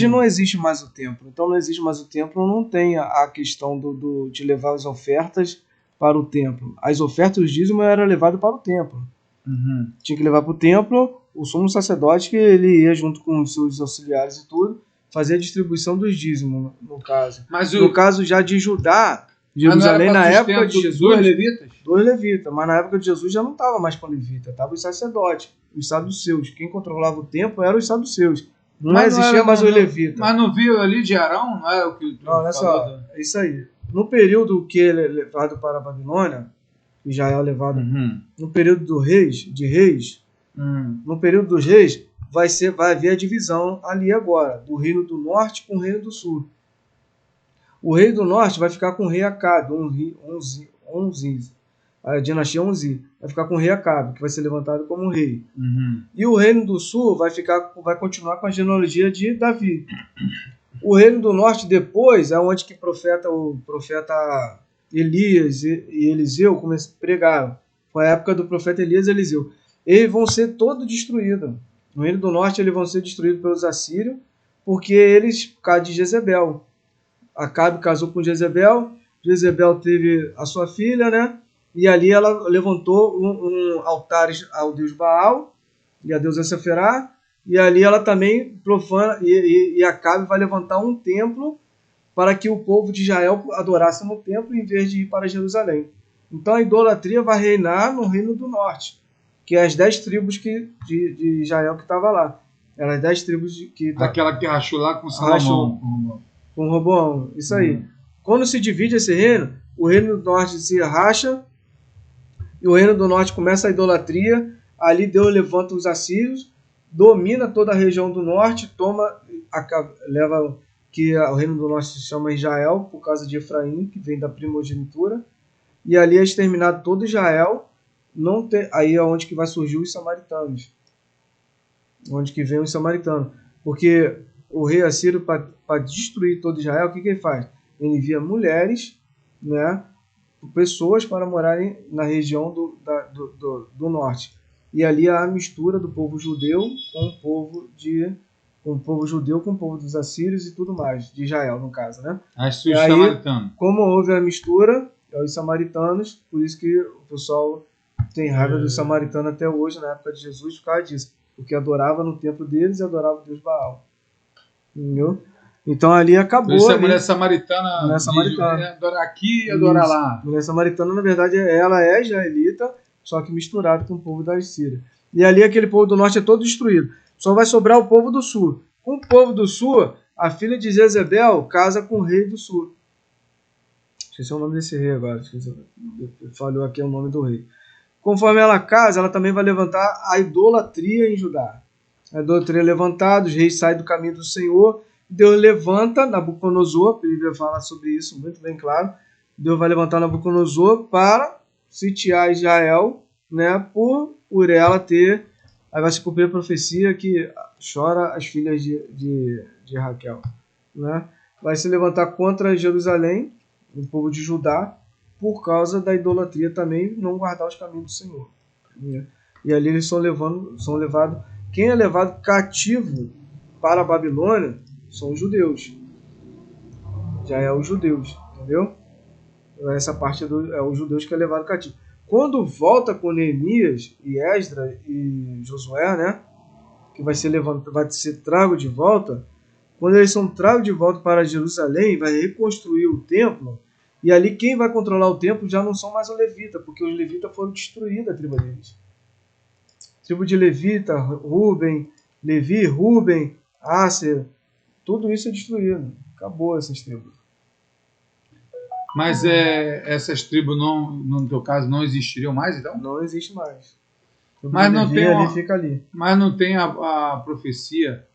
Speaker 1: não existe mais o templo. Então não existe mais o templo, não tem a questão de levar as ofertas para o templo. As ofertas, os dízimos eram levados para o templo.
Speaker 2: Uhum.
Speaker 1: Tinha que levar para o templo, o sumo sacerdote, que ele ia junto com os seus auxiliares e tudo, fazer a distribuição dos dízimos, no caso. No caso já de Judá, Jerusalém, na época de Jesus... Dois levitas, mas na época de Jesus já não estava mais com levita, estava os sacerdotes, os saduceus. Quem controlava o templo eram os saduceus. Não existia mais o levita.
Speaker 2: Mas não viu ali de Arão? Não é o que tu
Speaker 1: Não,
Speaker 2: falou?
Speaker 1: é isso aí. No período que ele é levado para a Babilônia, Israel é levado no período de reis, no período dos reis, vai haver a divisão ali agora, do reino do norte com o reino do sul. O rei do norte vai ficar com o rei Acabe, a dinastia Onzi, vai ficar com o rei Acabe, que vai ser levantado como rei. E o reino do sul vai continuar com a genealogia de Davi. O reino do norte depois é onde que o profeta Elias e Eliseu pregaram. Foi a época do profeta Elias e Eliseu. Eles vão ser todos destruídos. No reino do norte eles vão ser destruídos pelos assírios, porque eles, por causa de Jezebel. Acabe casou com Jezebel, Jezebel teve a sua filha, né? E ali ela levantou um altar ao deus Baal e a deusa Seferá, e ali ela também profana, e Acabe vai levantar um templo para que o povo de Israel adorasse no templo em vez de ir para Jerusalém. Então a idolatria vai reinar no reino do norte, que é as 10 tribos de Israel que estavam lá. Eram as 10 tribos
Speaker 2: aquela que rachou lá com Salomão.
Speaker 1: Com Roboão, isso aí. Quando se divide esse reino, o reino do norte se racha, e o reino do norte começa a idolatria. Ali Deus levanta os assírios, domina toda a região do norte, leva que o reino do norte se chama Israel, por causa de Efraim, que vem da primogenitura, e ali é exterminado todo Israel. Aí é onde que vai surgir os samaritanos. Onde que vem os samaritanos. Porque o rei assírio, para destruir todo Israel, o que ele faz? Ele envia mulheres, né, pessoas para morarem na região do norte. E ali há a mistura do povo judeu com o povo dos assírios e tudo mais, de Israel, no caso, né?
Speaker 2: Os samaritanos.
Speaker 1: Como houve a mistura, os samaritanos, por isso que o pessoal tem raiva dos samaritanos até hoje, na época de Jesus, por causa disso. Porque adorava no templo deles e adorava o deus Baal. Entendeu? Então ali acabou.
Speaker 2: Isso é mulher samaritana. Adorar aqui e adorar lá.
Speaker 1: Mulher samaritana, na verdade, ela é israelita, só que misturada com o povo da Síria. E ali aquele povo do norte é todo destruído. Só vai sobrar o povo do sul. Com o povo do sul, a filha de Jezebel casa com o rei do sul. Esqueci o nome desse rei agora. Falhou aqui o nome do rei. Conforme ela casa, ela também vai levantar a idolatria em Judá. A idolatria é levantada, os reis saem do caminho do Senhor. Deus levanta Nabucodonosor, a Bíblia fala sobre isso muito bem claro. Deus vai levantar Nabucodonosor para sitiar Israel, né, por ela ter. Aí vai se cumprir a profecia que chora as filhas de Raquel. Né? Vai se levantar contra Jerusalém, o povo de Judá, por causa da idolatria também, não guardar os caminhos do Senhor. Né? E ali eles são levados. Quem é levado cativo para a Babilônia são os judeus. Já é os judeus, entendeu? Essa parte é os judeus que é levado cativo. Quando volta com Neemias e Esdras e Josué, né, que vai ser trago de volta, quando eles são tragos de volta para Jerusalém, vai reconstruir o templo, e ali quem vai controlar o templo já não são mais os levitas, porque os levitas foram destruídos, a tribo deles. Tribo de Levita, Levi, Ruben, Asser, tudo isso é destruído. Acabou essas tribos.
Speaker 2: Mas essas tribos, no teu caso, não existiriam mais, então?
Speaker 1: Não existe mais.
Speaker 2: Mas não,
Speaker 1: fica ali.
Speaker 2: Mas não tem a profecia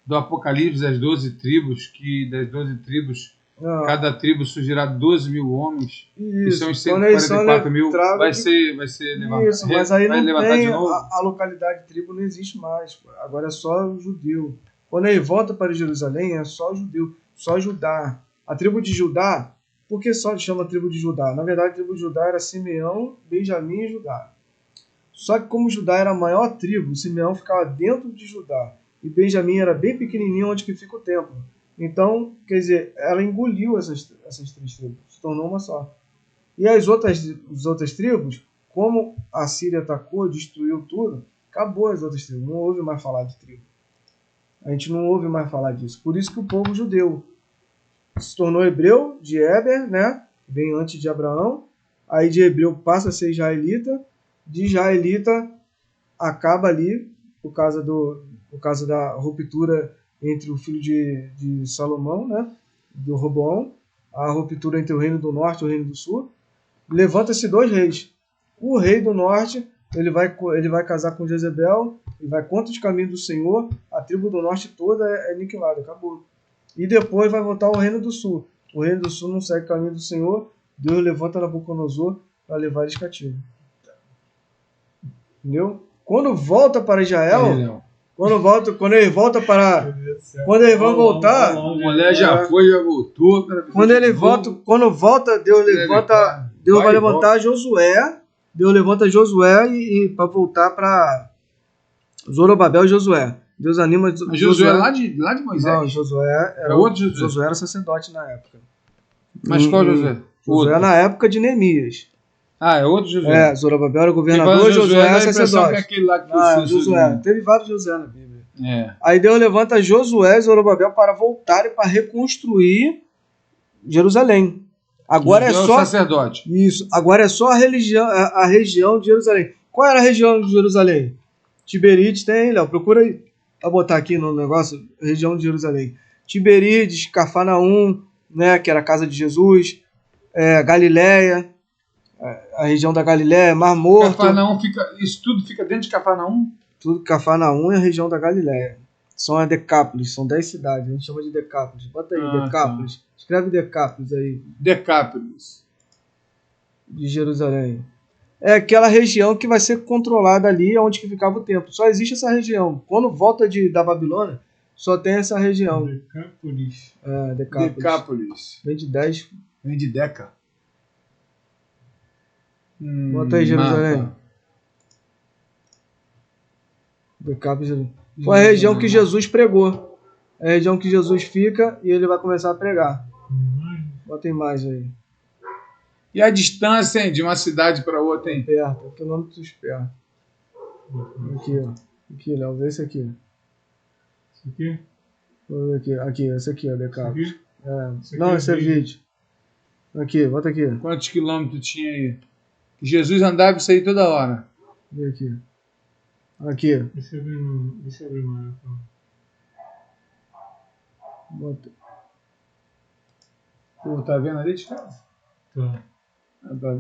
Speaker 2: do Apocalipse das 12 tribos, que das 12 tribos, cada tribo surgirá 12 mil homens,
Speaker 1: isso.
Speaker 2: E são os 144 mil, vai ser levantado.
Speaker 1: Isso, mas aí não tem a localidade de tribo, não existe mais. Agora é só o judeu. Quando ele volta para Jerusalém, é só judeu, só Judá. A tribo de Judá, por que só chama tribo de Judá? Na verdade, a tribo de Judá era Simeão, Benjamim e Judá. Só que como Judá era a maior tribo, Simeão ficava dentro de Judá. E Benjamim era bem pequenininho, onde que fica o templo. Então, quer dizer, ela engoliu essas 3 tribos, se tornou uma só. E as outras tribos, como a Síria atacou, destruiu tudo, acabou as outras tribos. Não houve mais falar de tribo. A gente não ouve mais falar disso. Por isso que o povo judeu se tornou hebreu de Éber, né? Vem antes de Abraão. Aí de hebreu passa a ser israelita. De israelita acaba ali, por causa da ruptura entre o filho de Salomão, né, do Roboão, a ruptura entre o reino do norte e o reino do sul. Levanta-se 2 reis. O rei do norte, ele vai casar com Jezebel, e vai contra os caminhos do Senhor, a tribo do norte toda é aniquilada, acabou. E depois vai voltar ao reino do sul. O reino do sul não segue o caminho do Senhor, Deus levanta Nabucodonosor para levar eles cativos. Entendeu? Quando volta para Israel, quando eles vão voltar,
Speaker 2: A mulher já foi, já voltou.
Speaker 1: quando volta, Deus vai levantar Josué. Deus levanta Josué e para voltar para Zorobabel e Josué. Deus anima
Speaker 2: Josué lá de Moisés.
Speaker 1: Não, Josué era
Speaker 2: outro Josué.
Speaker 1: Josué era sacerdote na época.
Speaker 2: Mas qual Josué?
Speaker 1: Josué na época de Neemias.
Speaker 2: É outro Josué.
Speaker 1: Zorobabel era governador, Josué era sacerdote.
Speaker 2: É aquele lá que
Speaker 1: Josué. Teve vários Josué na Bíblia.
Speaker 2: É.
Speaker 1: Aí Deus levanta Josué e Zorobabel para voltarem para reconstruir Jerusalém. Agora é só
Speaker 2: sacerdote.
Speaker 1: Isso. Agora é só a região de Jerusalém. Qual era a região de Jerusalém? Tiberíades tem, Léo, procura aí. Vou botar aqui no negócio, região de Jerusalém. Tiberíades, Cafarnaum, né, que era a casa de Jesus, Galiléia, a região da Galiléia, Mar Morto.
Speaker 2: Cafarnaum isso tudo fica dentro de Cafarnaum?
Speaker 1: Tudo Cafarnaum é a região da Galiléia. São a Decápolis, são 10 cidades, a gente chama de Decápolis. Bota aí, Decápolis. Tá. Escreve Decápolis aí.
Speaker 2: Decápolis.
Speaker 1: De Jerusalém. É aquela região que vai ser controlada ali, onde que ficava o templo. Só existe essa região. Quando volta da Babilônia, só tem essa região.
Speaker 4: Decápolis.
Speaker 1: Decápolis. Vem de 10.
Speaker 2: Vem de Deca.
Speaker 1: Bota aí, Jerusalém. Decápolis. Foi a região que Jesus pregou. É a região que Jesus fica e ele vai começar a pregar. Bota a imagem aí.
Speaker 2: E a distância, hein, de uma cidade para outra, hein?
Speaker 1: Perto, quilômetros perto. Aqui, ó. Aqui, Léo, vê esse aqui.
Speaker 4: Esse aqui?
Speaker 1: Vou ver aqui. Aqui, esse aqui, ó, Decápolis. Não, esse é vídeo. Aqui, bota aqui.
Speaker 2: Quantos quilômetros tinha aí? Jesus andava isso aí toda hora.
Speaker 1: Vê aqui. Aqui.
Speaker 4: Deixa eu abrir mais.
Speaker 1: Bota.
Speaker 2: Pô, tá vendo ali de casa?
Speaker 4: Tá.
Speaker 2: Tá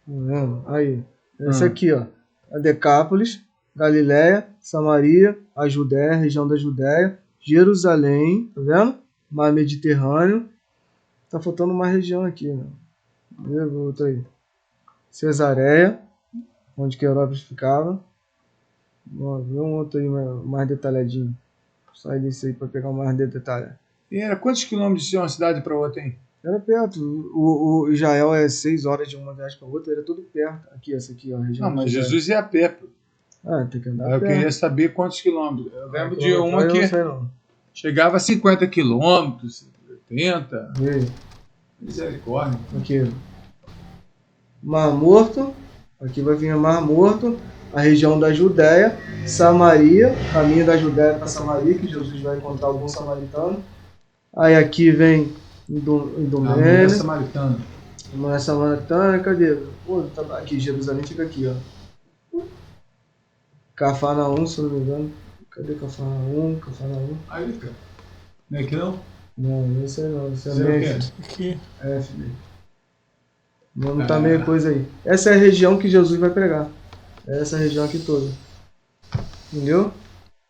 Speaker 2: vendo?
Speaker 1: Aí. Esse aqui, ó. A Decápolis, Galiléia, Samaria, a Judéia, região da Judéia, Jerusalém, tá vendo? Mar Mediterrâneo. Tá faltando uma região aqui, né? Vê outra aí. Cesareia, onde que Herópolis ficava. Vê um outro aí mais detalhadinho. Sai desse aí para pegar mais detalhe.
Speaker 2: E era quantos quilômetros de uma cidade para outra, hein?
Speaker 1: Era perto. O Israel é 6 horas de uma viagem para outra, era tudo perto. Aqui, essa aqui, ó, a região.
Speaker 2: Não, mas Jesus ia a pé.
Speaker 1: Tem que andar.
Speaker 2: Eu queria saber quantos quilômetros. Eu lembro de uma que chegava a 50 quilômetros, 80. Misericórdia.
Speaker 1: Aqui. Mar Morto. Aqui vai vir o Mar Morto. A região da Judéia. Samaria. Caminho da Judéia para Samaria, que Jesus vai encontrar algum samaritano. Aí aqui vem
Speaker 2: Mulher samaritana.
Speaker 1: Mulher samaritana, cadê? Pô, tá aqui, Jerusalém fica aqui, ó. Cafarnaum, se não me engano. Cadê Cafarnaum?
Speaker 2: Aí, cara. Não é aqui não?
Speaker 1: Não, esse aí não. Esse é
Speaker 2: Memphis.
Speaker 3: Aqui.
Speaker 1: Filho. Não tá meio coisa aí. Essa é a região que Jesus vai pregar. É essa região aqui toda. Entendeu?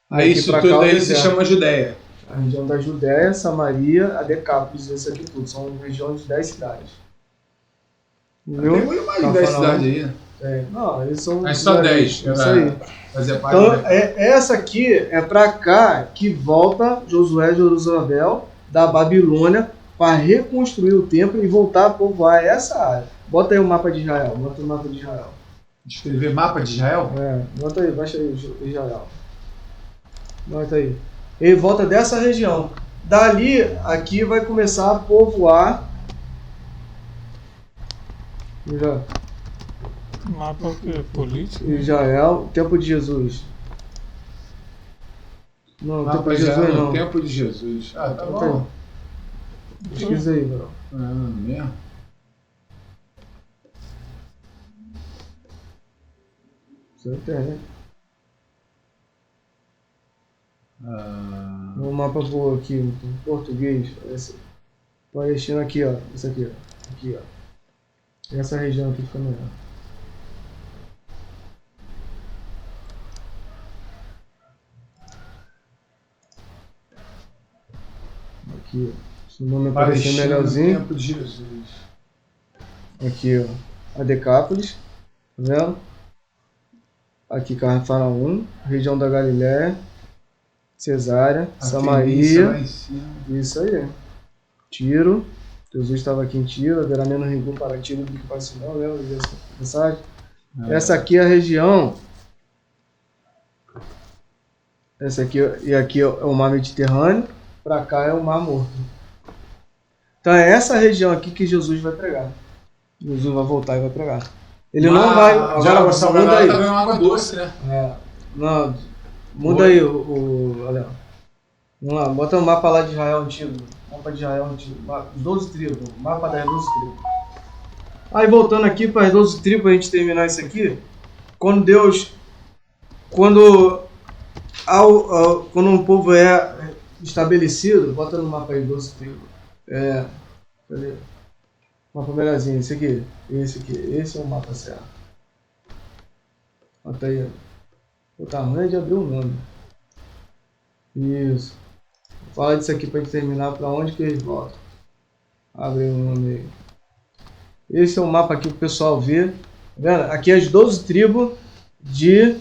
Speaker 2: Aí isso tudo aí se chama Judéia.
Speaker 1: A região da Judéia, Samaria, a Decápolis, esse aqui tudo. São regiões de 10 cidades. Entendeu?
Speaker 2: Tem muito mais de 10 cidades aí, né?
Speaker 1: Não, eles são...
Speaker 2: Mas só 10.
Speaker 1: Isso aí. Então, essa aqui é pra cá que volta Josué e Zorobabel da Babilônia para reconstruir o templo e voltar a povoar essa área. Bota aí o mapa de Israel. Bota o mapa de Israel.
Speaker 2: Escrever mapa de Israel?
Speaker 1: Bota aí, baixa aí Israel. Bota aí. Ele volta dessa região. Dali, aqui vai começar a povoar.
Speaker 3: Mapa político?
Speaker 1: Israel, tempo de Jesus. Não, tempo de Jesus não.
Speaker 2: Tempo de Jesus. Tá bom.
Speaker 1: Pesquisa aí, bro.
Speaker 2: Mesmo?
Speaker 1: Isso é internet. O mapa vou aqui, em português. Palestina aqui, ó. Isso aqui, ó. Aqui, ó. Essa região aqui fica melhor. Aqui, ó. Se o nome aparecer melhorzinho.
Speaker 2: Tempo de Jesus.
Speaker 1: Aqui, ó. A Decápolis. Tá vendo? Aqui, Cafarnaum. Região da Galiléia. Cesárea. Samaria. Isso aí. Tiro. Jesus estava aqui em Tiro. Haverá menos rigor para Tiro do que para Sidom. Lembra dessa mensagem? Essa aqui é a região. Essa aqui e aqui é o mar Mediterrâneo. Para cá é o mar Morto. Então é essa região aqui que Jesus vai pregar. Jesus vai voltar e vai pregar. Ele não vai. Agora muda aí.
Speaker 2: Tá vendo água doce, né?
Speaker 1: Não, muda aí o Léo. Vamos lá, bota o mapa lá de Israel antigo. Mapa de Israel antigo. 12 tribos. Mapa das 12 tribos. Aí voltando aqui para as 12 tribos, a gente terminar isso aqui. Quando um povo é estabelecido, bota no mapa aí 12 tribos. Cadê? Mapa melhorzinho, esse aqui. Esse é o mapa certo. Bota aí. O tamanho de abrir o nome. Isso. Vou falar disso aqui para gente terminar. Para onde que eles voltam? Abre o nome aí. Esse é o mapa aqui que o pessoal vê. Tá vendo? Aqui as 12 tribos de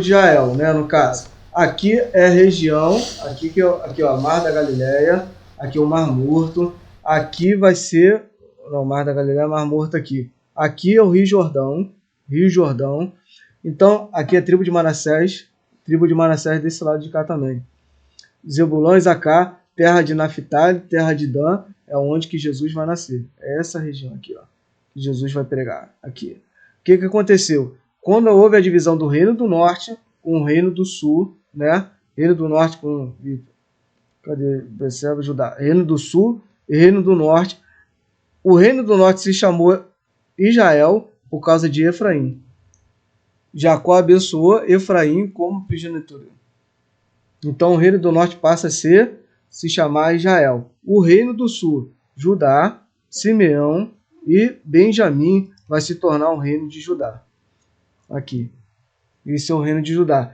Speaker 1: Israel, né? No caso. Aqui é a região. Aqui ó, Mar da Galileia. Aqui é o Mar Morto. Aqui vai ser. Não, Mar da Galileia, Mar Morto aqui. Aqui é o Rio Jordão. Então, aqui é a tribo de Manassés. Tribo de Manassés desse lado de cá também. Zebulão e Zacá, terra de Naphtali, terra de Dan, é onde que Jesus vai nascer. É essa região aqui, ó, que Jesus vai pregar. Aqui. O que aconteceu? Quando houve a divisão do Reino do Norte com o Reino do Sul, né? Reino do Norte com... Cadê? Percebe, Judá? Reino do Sul e Reino do Norte. O Reino do Norte se chamou Israel por causa de Efraim. Jacó abençoou Efraim como primogenitura. Então o Reino do Norte passa a se chamar Israel. O Reino do Sul, Judá, Simeão e Benjamim vai se tornar o Reino de Judá. Aqui. Esse é o Reino de Judá.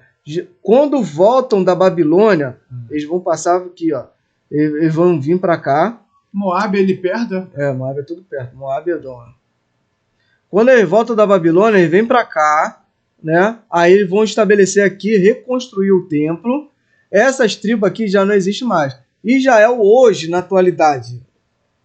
Speaker 1: Quando voltam da Babilônia, eles vão passar aqui, ó. Eles vão vir para cá.
Speaker 2: Moab é ali perto?
Speaker 1: Moab é tudo perto. Moab e Edom. Quando eles voltam da Babilônia, eles vêm para cá, né? Aí eles vão estabelecer aqui, reconstruir o templo. Essas tribos aqui já não existem mais. Israel hoje, na atualidade,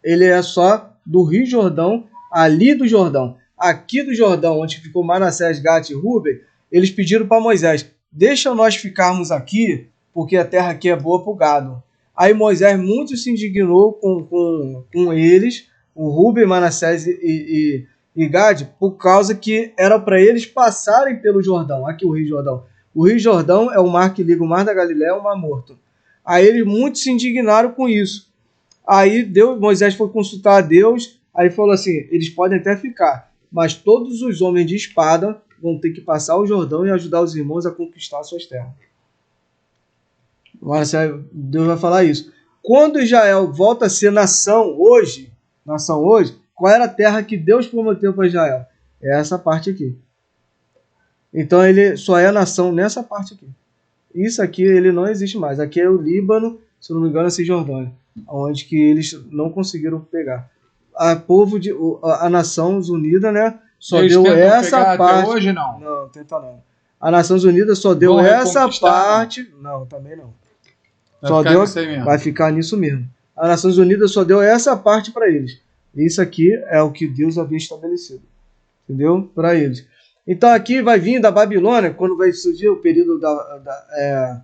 Speaker 1: ele é só do Rio Jordão, ali do Jordão. Aqui do Jordão, onde ficou Manassés, Gad e Ruben, eles pediram para Moisés, deixa nós ficarmos aqui, porque a terra aqui é boa para o gado. Aí Moisés muito se indignou com eles, o Ruben, Manassés e Gad, por causa que era para eles passarem pelo Jordão. Aqui o Rio Jordão. O Rio Jordão é o mar que liga o Mar da Galileia ao Mar Morto. Aí eles muito se indignaram com isso. Aí Moisés foi consultar a Deus, aí falou assim, eles podem até ficar, mas todos os homens de espada vão ter que passar o Jordão e ajudar os irmãos a conquistar suas terras. Deus vai falar isso. Quando Israel volta a ser nação hoje, qual era a terra que Deus prometeu para Israel? É essa parte aqui. Então ele só é nação nessa parte aqui. Isso aqui ele não existe mais. Aqui é o Líbano, se eu não me engano é Cisjordânia, onde que eles não conseguiram pegar. A Nações Unidas, né, só eles deu essa parte.
Speaker 2: Até hoje não.
Speaker 1: Não, tenta não. A Nações Unidas só deu essa parte. Não, também não. Vai ficar nisso mesmo. A Nações Unidas só deu essa parte para eles. Isso aqui é o que Deus havia estabelecido. Entendeu? Para eles. Então aqui vai vir da Babilônia, quando vai surgir o período da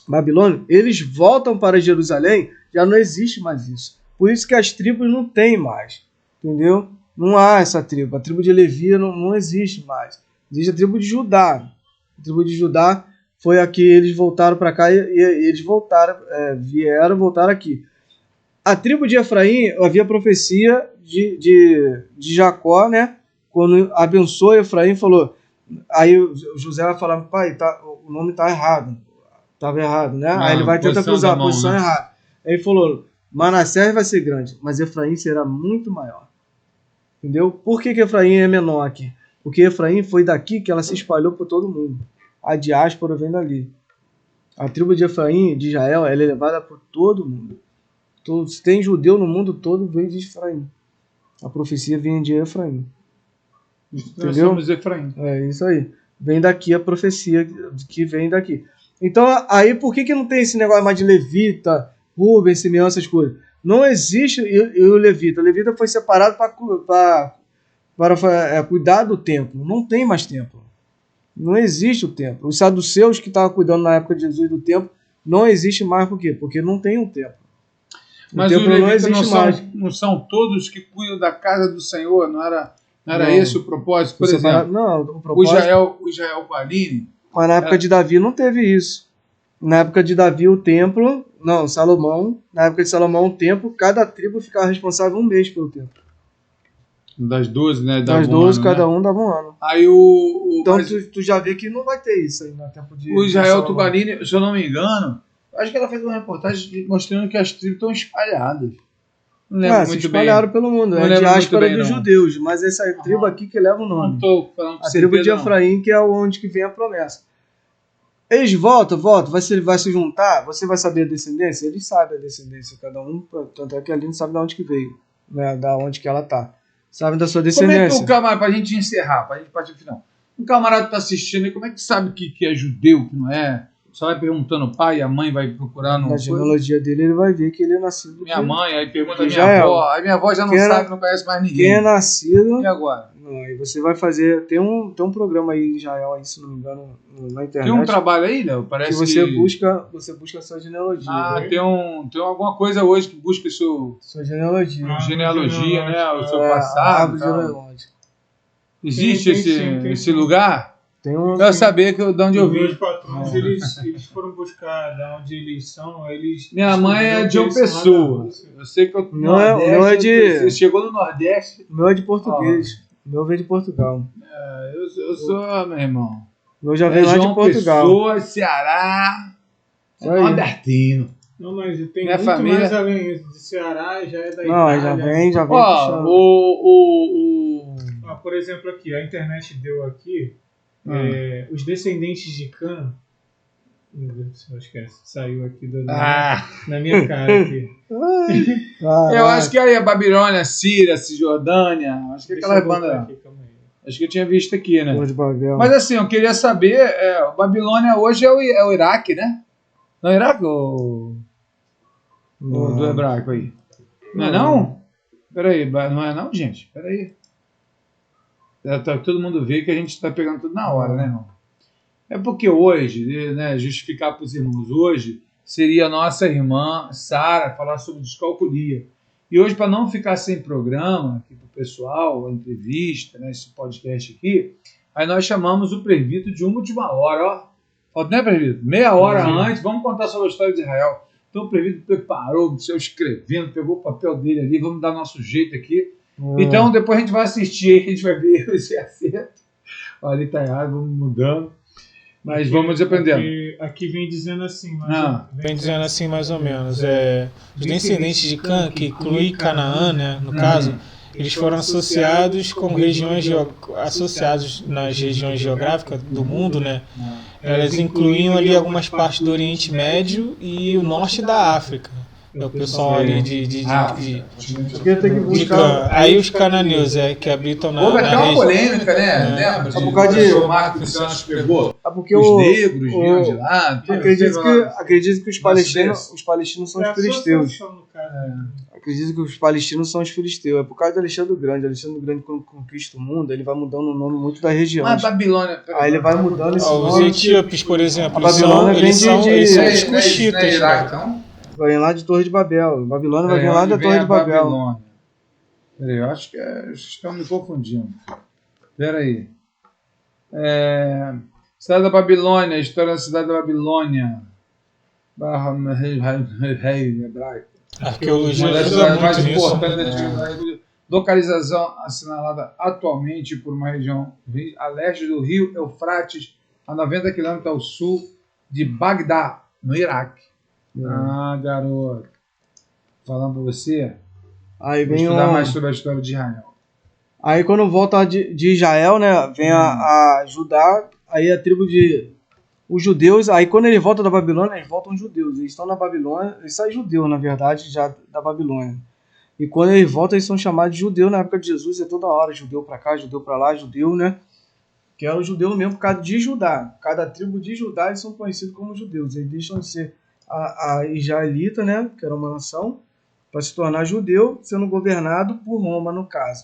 Speaker 1: Babilônia, eles voltam para Jerusalém, já não existe mais isso. Por isso que as tribos não tem mais. Entendeu? Não há essa tribo. A tribo de Levi não existe mais. Existe a tribo de Judá. A tribo de Judá foi a que eles voltaram para cá e eles voltaram aqui. A tribo de Efraim, havia profecia de Jacó, né? Quando abençoou Efraim, falou... Aí José vai falar, pai, o nome está errado. Estava errado, né?
Speaker 2: Ah,
Speaker 1: Aí ele vai tentar
Speaker 2: posição
Speaker 1: cruzar
Speaker 2: da
Speaker 1: a
Speaker 2: mão,
Speaker 1: posição
Speaker 2: né?
Speaker 1: errada. Aí ele falou, Manassés vai ser grande, mas Efraim será muito maior. Entendeu? Por que Efraim é menor aqui? Porque Efraim foi daqui que ela se espalhou por todo mundo. A diáspora vem dali. A tribo de Efraim, de Israel, ela é levada por todo mundo. Se tem judeu no mundo todo, vem de Efraim. A profecia vem de Efraim.
Speaker 2: Nós
Speaker 1: Entendeu?
Speaker 2: somos Efraim.
Speaker 1: É isso aí. Vem daqui a profecia que vem daqui. Então, aí por que não tem esse negócio mais de levita, Rubem, Simeão, essas coisas? Não existe o levita. O levita foi separado para cuidar do templo. Não tem mais templo. Não existe o templo. Os saduceus que estavam cuidando na época de Jesus do templo, não existe mais. Por quê? Porque não tem um templo.
Speaker 2: Mas os levitas não são todos que cuidam da casa do Senhor, não era esse o propósito? Por exemplo,
Speaker 1: não, o propósito...
Speaker 2: o Israel Paline...
Speaker 1: Mas na época de Davi não teve isso. Na época de Davi o templo... Não, Salomão. Na época de Salomão o templo, cada tribo ficava responsável um mês pelo templo.
Speaker 2: Das 12, né?
Speaker 1: Das 12, cada um dava um ano.
Speaker 2: Aí
Speaker 1: então tu já vê que não vai ter isso aí no tempo de...
Speaker 2: O Israel Tubalini, se eu não me engano, acho que ela fez uma reportagem mostrando que as tribos estão espalhadas. Não lembro muito bem.
Speaker 1: Se espalharam pelo mundo. É a diáspora dos judeus. Mas essa tribo aqui que leva o nome.
Speaker 2: Não tô falando
Speaker 1: a tribo de Efraim, que é onde que vem a promessa. Eles voltam, vai se juntar, você vai saber a descendência? Eles sabem a descendência, cada um, tanto é que a Aline sabe de onde que veio, né, da onde que ela tá. Sabe da sua descendência.
Speaker 2: Como é que o camarada, pra gente encerrar, pra gente partir pro final, um camarada tá assistindo aí, como é que sabe que é judeu, que não é? Só vai perguntando o pai, a mãe vai procurando...
Speaker 1: Na genealogia dele, ele vai ver que ele é nascido...
Speaker 2: Minha mãe, aí pergunta a minha avó, aí minha avó já não sabe, não conhece mais ninguém.
Speaker 1: Quem é nascido...
Speaker 2: E agora?
Speaker 1: Não, aí você vai fazer... Tem um programa aí em Israel, aí, se não me engano, na internet...
Speaker 2: Tem um trabalho aí, Léo? Parece
Speaker 1: que você busca a sua genealogia.
Speaker 2: Ah, né? tem alguma coisa hoje que busca
Speaker 1: sua genealogia.
Speaker 2: Genealogia, né? O seu passado. Existe esse lugar?
Speaker 1: Tem um...
Speaker 2: Pra saber de onde eu vim.
Speaker 4: Meus patrões, eles foram buscar de onde eles são.
Speaker 2: Minha mãe é de uma pessoa. Eu sei que o
Speaker 1: meu é de...
Speaker 2: Você chegou no Nordeste.
Speaker 1: O meu é de português. O meu veio de Portugal.
Speaker 2: Eu sou, meu irmão.
Speaker 1: O meu já veio lá de Portugal.
Speaker 2: Pessoa, Ceará. Nordestino.
Speaker 4: Não, mas tem
Speaker 2: minha
Speaker 4: muito
Speaker 2: família...
Speaker 4: mais além de Ceará, já é da Itália.
Speaker 1: Não, já vem
Speaker 4: por exemplo, aqui, a internet deu aqui, os descendentes de Cã, acho que saiu aqui na minha cara aqui.
Speaker 2: Eu acho que aí a Babilônia, Síria, Cisjordânia, acho que aquela banda... Acho que eu tinha visto aqui, né? Mas assim, eu queria saber, Babilônia hoje é o Iraque, né? Não é o Iraque ou... do hebraico aí? Não é não? Peraí, não é não, gente? Peraí. Todo mundo vê que a gente está pegando tudo na hora, né, irmão? É porque hoje, né, justificar para os irmãos, hoje seria a nossa irmã Sara falar sobre descalculia. E hoje, para não ficar sem programa aqui para o pessoal, a entrevista, né, esse podcast aqui, aí nós chamamos o presbítero de última hora, ó. Falta, né, presbítero? Meia hora antes, vamos contar sobre a história de Israel. Então o presbítero preparou, saiu escrevendo, pegou o papel dele ali, vamos dar nosso jeito aqui. Então depois a gente vai assistir, a gente vai ver esse acerto. Olha, ali tá errado, vamos mudando. Mas vamos aprendendo.
Speaker 4: Aqui vem dizendo assim,
Speaker 3: vem dizendo assim mais ou menos. Os descendentes de Cã, que inclui Canaã, né, no caso, eles foram associados com regiões associados nas regiões geográficas do mundo, né? Elas incluíam ali algumas partes do Oriente Médio e o norte da África. É o pessoal ali de Cã. Aí os cananeus que habitam na
Speaker 2: região. Houve até uma polêmica, né? Lembra? Por causa de o Marcos Santos pegou.
Speaker 1: Porque
Speaker 2: os negros vinham de lá.
Speaker 1: Acredito que os palestinos são os filisteus. Acredito que os palestinos são os filisteus. É por causa de Alexandre o Grande. Alexandre o Grande, quando conquista o mundo, ele vai mudando o nome muito da região.
Speaker 2: Mas Babilônia...
Speaker 1: Aí ele vai mudando esse nome.
Speaker 3: Os etíopes, por exemplo,
Speaker 1: eles
Speaker 3: são os cuxitas.
Speaker 1: Vai lá de Torre de Babel. Babilônia vai vir lá da Torre de Babel.
Speaker 2: Peraí, eu acho que estão me confundindo. Peraí. Cidade da Babilônia, história da cidade da Babilônia. Rei hebraico.
Speaker 3: Arqueologia ajuda muito
Speaker 2: nisso. Localização assinalada atualmente por uma região a leste do rio Eufrates, a 90 km ao sul de Bagdá. no Iraque. Ah, garoto. Falando pra você,
Speaker 1: Aí
Speaker 2: vou
Speaker 1: vem
Speaker 2: estudar mais sobre a história de Israel.
Speaker 1: Aí quando volta de Israel, né, vem a Judá, aí a tribo de os judeus, aí quando ele volta da Babilônia, eles voltam judeus, eles estão na Babilônia, eles são judeus, na verdade, já da Babilônia. E quando eles voltam, eles são chamados de judeus na época de Jesus, é toda hora, judeu pra cá, judeu pra lá, judeu, né, que é o judeu mesmo por causa de Judá. Cada tribo de Judá, eles são conhecidos como judeus, eles deixam de ser a israelita, né, que era uma nação, para se tornar judeu, sendo governado por Roma, no caso.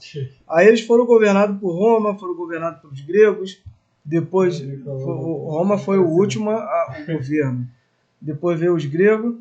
Speaker 1: Aí eles foram governados por Roma, foram governados pelos gregos, depois Roma foi o último o governo. Depois veio os gregos,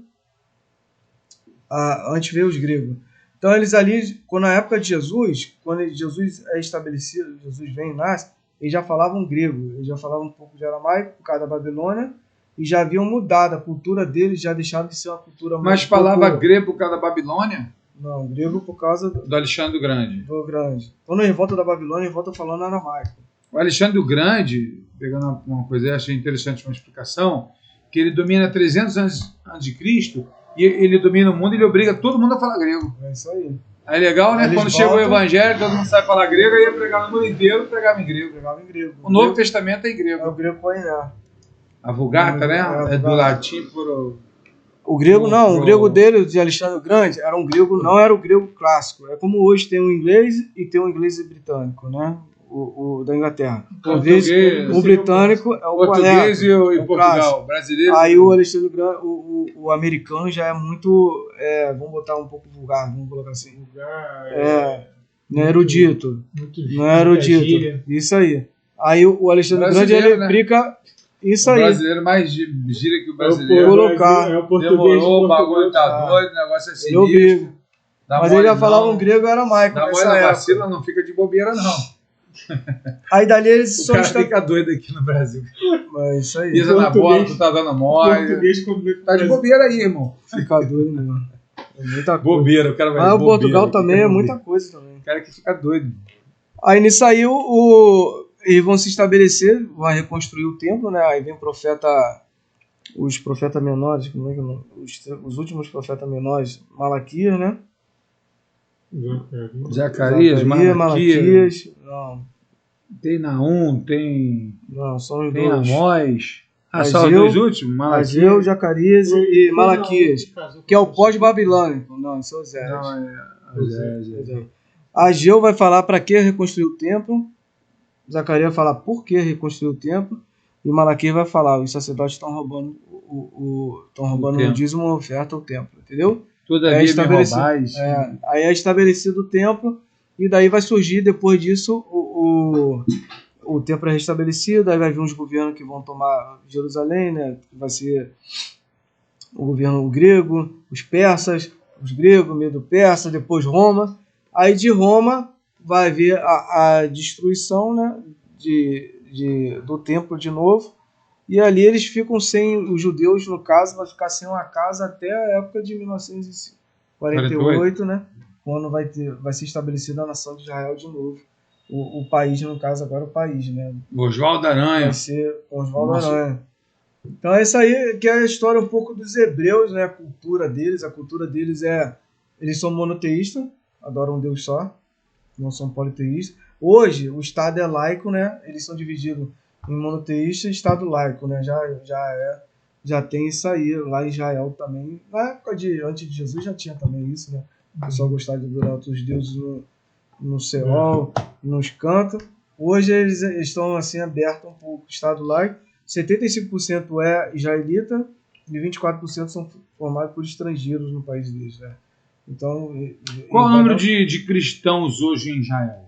Speaker 1: antes veio os gregos. Então eles ali, quando na época de Jesus, quando Jesus é estabelecido, Jesus vem e nasce, eles já falavam grego, eles já falavam um pouco de aramaico por causa da Babilônia, e já haviam mudado a cultura deles, já deixaram de ser uma cultura
Speaker 2: Mas
Speaker 1: muito
Speaker 2: falava grego por causa da Babilônia?
Speaker 1: Não, grego por causa
Speaker 2: do Alexandre o Grande.
Speaker 1: Do Grande. Quando ele volta da Babilônia, ele volta falando aramaico.
Speaker 2: O Alexandre o Grande, pegando uma coisa, achei interessante uma explicação, que ele domina 300 anos antes de Cristo, e ele domina o mundo e ele obriga todo mundo a falar grego.
Speaker 1: É isso aí.
Speaker 2: Aí legal, né?
Speaker 1: Eles
Speaker 2: Quando chegou o Evangelho, todo mundo sabe falar grego, aí ia pregar no mundo inteiro, pregava em grego. O Novo Testamento é em grego.
Speaker 1: É o grego koiné.
Speaker 2: A Vulgata, né? É do latim por...
Speaker 1: O grego não, o grego dele, de Alexandre o Grande, era um grego, não era o grego clássico. É como hoje tem o inglês e tem o inglês britânico, né? O da Inglaterra. Talvez o britânico é o
Speaker 2: português
Speaker 1: correto,
Speaker 2: e Portugal, brasileiro.
Speaker 1: Aí o Alexandre Grande, o americano já é muito, vamos botar um pouco vulgar, vamos colocar assim. Não é erudito. Não é erudito. Isso aí. Aí o Alexandre Grande, ele explica isso aí.
Speaker 2: O brasileiro mais gira que o brasileiro.
Speaker 1: Colocar.
Speaker 4: O português.
Speaker 2: Demorou, o bagulho tá doido, o negócio é sinistro.
Speaker 1: Mas ele já falava um grego e aramaico.
Speaker 2: Na mãe da vacila não fica de bobeira, não.
Speaker 1: Aí dali eles
Speaker 2: o cara fica doido aqui no Brasil.
Speaker 1: Mas isso aí.
Speaker 2: Pisa na bola, tu tá dando mole. Tá de bobeira aí, irmão.
Speaker 1: Fica doido, mesmo. É muita coisa.
Speaker 2: Bobeira, o cara vai
Speaker 1: o Portugal também é muita coisa também.
Speaker 2: O cara que fica doido.
Speaker 1: Aí nisso aí eles vão se estabelecer, vão reconstruir o templo, né? Aí vem o profeta, os profetas menores, como é que não? Os últimos profetas menores, Malaquias, né?
Speaker 2: Zacarias,
Speaker 1: Malaquias. Não.
Speaker 2: Tem Naum, tem.
Speaker 1: Não, são os
Speaker 2: tem
Speaker 1: dois.
Speaker 2: Amós. São os dois últimos?
Speaker 1: Ageu, Zacarias e Malaquias, que é o pós-babilônico. Não, isso é Oséias.
Speaker 2: Não, é
Speaker 1: Ageu vai falar para que reconstruir o templo. Zacarias vai falar por que reconstruir o templo. E Malaquias vai falar: os sacerdotes estão roubando o dízimo e oferta ao templo. Entendeu?
Speaker 2: Todavia me roubais.
Speaker 1: Aí é estabelecido o templo. E daí vai surgir, depois disso, o templo é restabelecido. Aí vai vir uns governos que vão tomar Jerusalém, né? Vai ser o governo grego, os persas, os gregos, Medo-Persa, depois Roma. Aí de Roma vai haver a destruição, né, do templo de novo. E ali eles ficam sem, os judeus, no caso, vai ficar sem uma casa até a época de 1948, né? Quando vai ser estabelecida a nação de Israel de novo. O país, no caso, agora o país, né?
Speaker 2: Oswaldo Aranha.
Speaker 1: Vai ser Oswaldo Aranha. Então é isso aí que é a história um pouco dos hebreus, né? A cultura deles. A cultura deles eles são monoteístas, adoram um Deus só, não são politeístas. Hoje, o Estado é laico, né? Eles são divididos em monoteísta e Estado laico, né? Já tem isso aí. Lá em Israel também. Na época antes de Jesus já tinha também isso, né? O pessoal gostava de adorar outros deuses no Seol, nos cantos. Hoje eles estão assim abertos um pouco. Estado laico, 75% é israelita e 24% são formados por estrangeiros no país deles, né? Então,
Speaker 2: qual o número de cristãos hoje em Israel?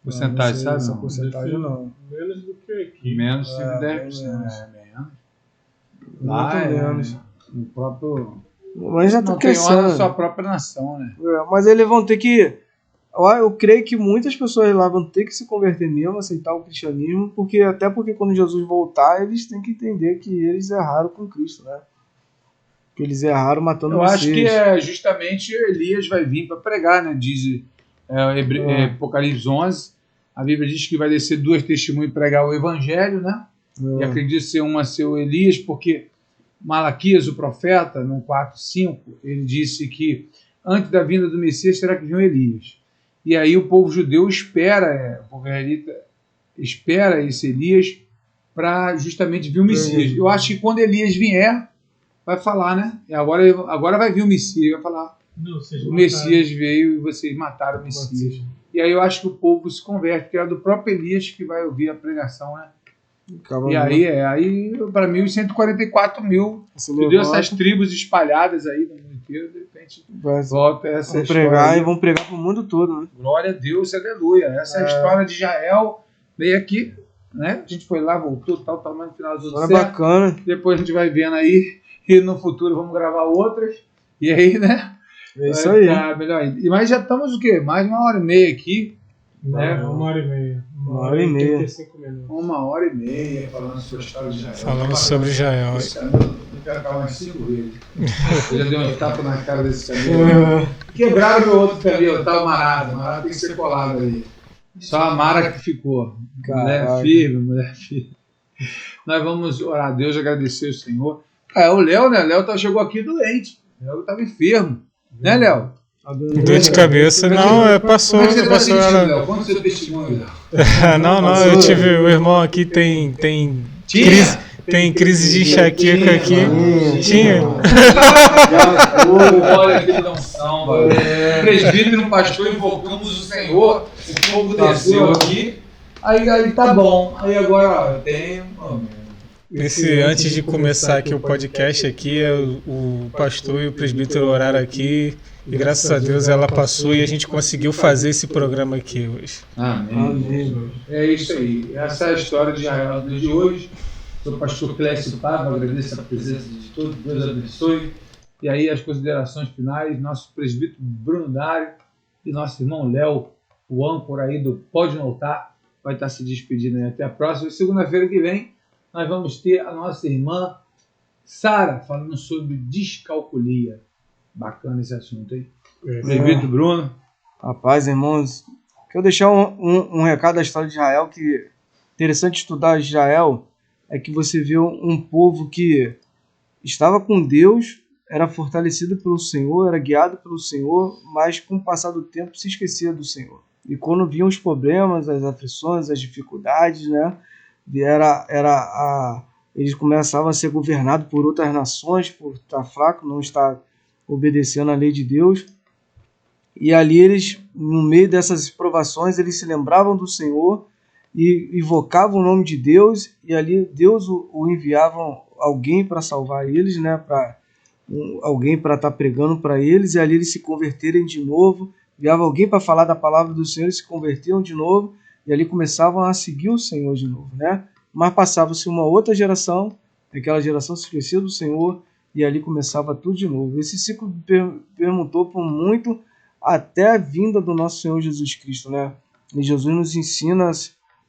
Speaker 2: Porcentagem, sabe?
Speaker 1: Essa porcentagem não.
Speaker 4: Menos do que aqui.
Speaker 2: Menos de 10%. Lá
Speaker 1: menos.
Speaker 2: No próprio.
Speaker 1: Mas já
Speaker 2: não
Speaker 1: tá crescendo.
Speaker 2: Tem na sua própria nação, né?
Speaker 1: Mas eles vão ter que. Eu creio que muitas pessoas lá vão ter que se converter mesmo, aceitar o cristianismo, até porque quando Jesus voltar, eles têm que entender que eles erraram com Cristo, né? Que eles erraram matando vocês.
Speaker 2: Eu acho que é justamente Elias vai vir para pregar, né? Diz Apocalipse 11, a Bíblia diz que vai descer 2 testemunhas e pregar o evangelho, né? E acredito ser uma ser o Elias, porque Malaquias, o profeta, no 4:5, ele disse que antes da vinda do Messias terá que vir um Elias. E aí o povo judeu espera, o povo israelita espera esse Elias para justamente vir o Messias. Eu acho que quando Elias vier, vai falar, né? E agora vai vir o Messias, vai falar.
Speaker 4: Não,
Speaker 2: o Messias veio e vocês mataram o Messias. E aí eu acho que o povo se converte, porque é do próprio Elias que vai ouvir a pregação, né? E aí para mim, os 144 mil, Deus, essas tribos espalhadas aí no mundo inteiro, de repente volta essa história.
Speaker 1: Pregar e vão pregar para o mundo todo, né?
Speaker 2: Glória a Deus, aleluia. Essa é a história de Israel, veio aqui, né? A gente foi lá, voltou, tal, mas no final tudo certo.
Speaker 1: Bacana.
Speaker 2: Depois a gente vai vendo aí, e no futuro vamos gravar outras, e aí, né?
Speaker 1: É isso aí.
Speaker 2: Melhor ainda. Mas já estamos o quê? Mais de 1h30 aqui.
Speaker 4: Né? 1h30.
Speaker 1: 1h30.
Speaker 4: 35 minutos.
Speaker 2: 1h30 falando sobre a história de Israel.
Speaker 3: Falando sobre Israel.
Speaker 2: Eu quero acabar umas 5 vezes. Eu já dei um tapa na cara desse cabelo. Quebraram meu outro cabelo, tá o Marada. O Marada tem que ser colado ali. Só a Mara que ficou. Mulher firme. Nós vamos orar a Deus, agradecer o Senhor. O Léo, né? O Léo chegou aqui doente. O Léo estava enfermo. Né, Léo?
Speaker 3: Dor de cabeça. Não, passou.
Speaker 2: Mas você tá sentindo, Léo? Conta o seu testemunho, Léo.
Speaker 3: Não, eu tive o irmão aqui, tem crise de enxaqueca aqui. Tinha.
Speaker 2: Olha que unção, presbítero, pastor, invocamos o Senhor, o povo desceu aqui, aí tá bom. Aí agora tem.
Speaker 3: Antes de começar aqui o podcast aqui, o pastor e o presbítero oraram aqui. E graças a Deus ela passou e a gente conseguiu fazer esse programa aqui hoje.
Speaker 2: Amém. É isso aí. Essa é a história de Israel de hoje. Sou o pastor Clécio Pava, agradeço a presença de todos, Deus abençoe. E aí as considerações finais, nosso presbítero Bruno Dário e nosso irmão Léo, o âncora aí do Pode Notar, vai estar se despedindo aí. Até a próxima. Segunda-feira que vem, nós vamos ter a nossa irmã Sara falando sobre descalculia. Bacana esse assunto aí. Presbítero Bruno.
Speaker 1: Rapaz, irmãos, quero deixar um recado da história de Israel, que interessante estudar Israel, é que você vê um povo que estava com Deus, era fortalecido pelo Senhor, era guiado pelo Senhor, mas com o passar do tempo se esquecia do Senhor. E quando vinham os problemas, as aflições, as dificuldades, né, eles começavam a ser governados por outras nações, por estar fraco, não estar obedecendo à lei de Deus. E ali eles, no meio dessas provações, eles se lembravam do Senhor e invocavam o nome de Deus, e ali Deus o enviava alguém para salvar eles, né, alguém para estar pregando para eles, e ali eles se converterem de novo, enviava alguém para falar da palavra do Senhor, eles se convertiam de novo, e ali começavam a seguir o Senhor de novo, né? Mas passava-se uma outra geração, aquela geração se esquecia do Senhor, e ali começava tudo de novo. Esse ciclo permutou por muito até a vinda do nosso Senhor Jesus Cristo, né? E Jesus nos ensina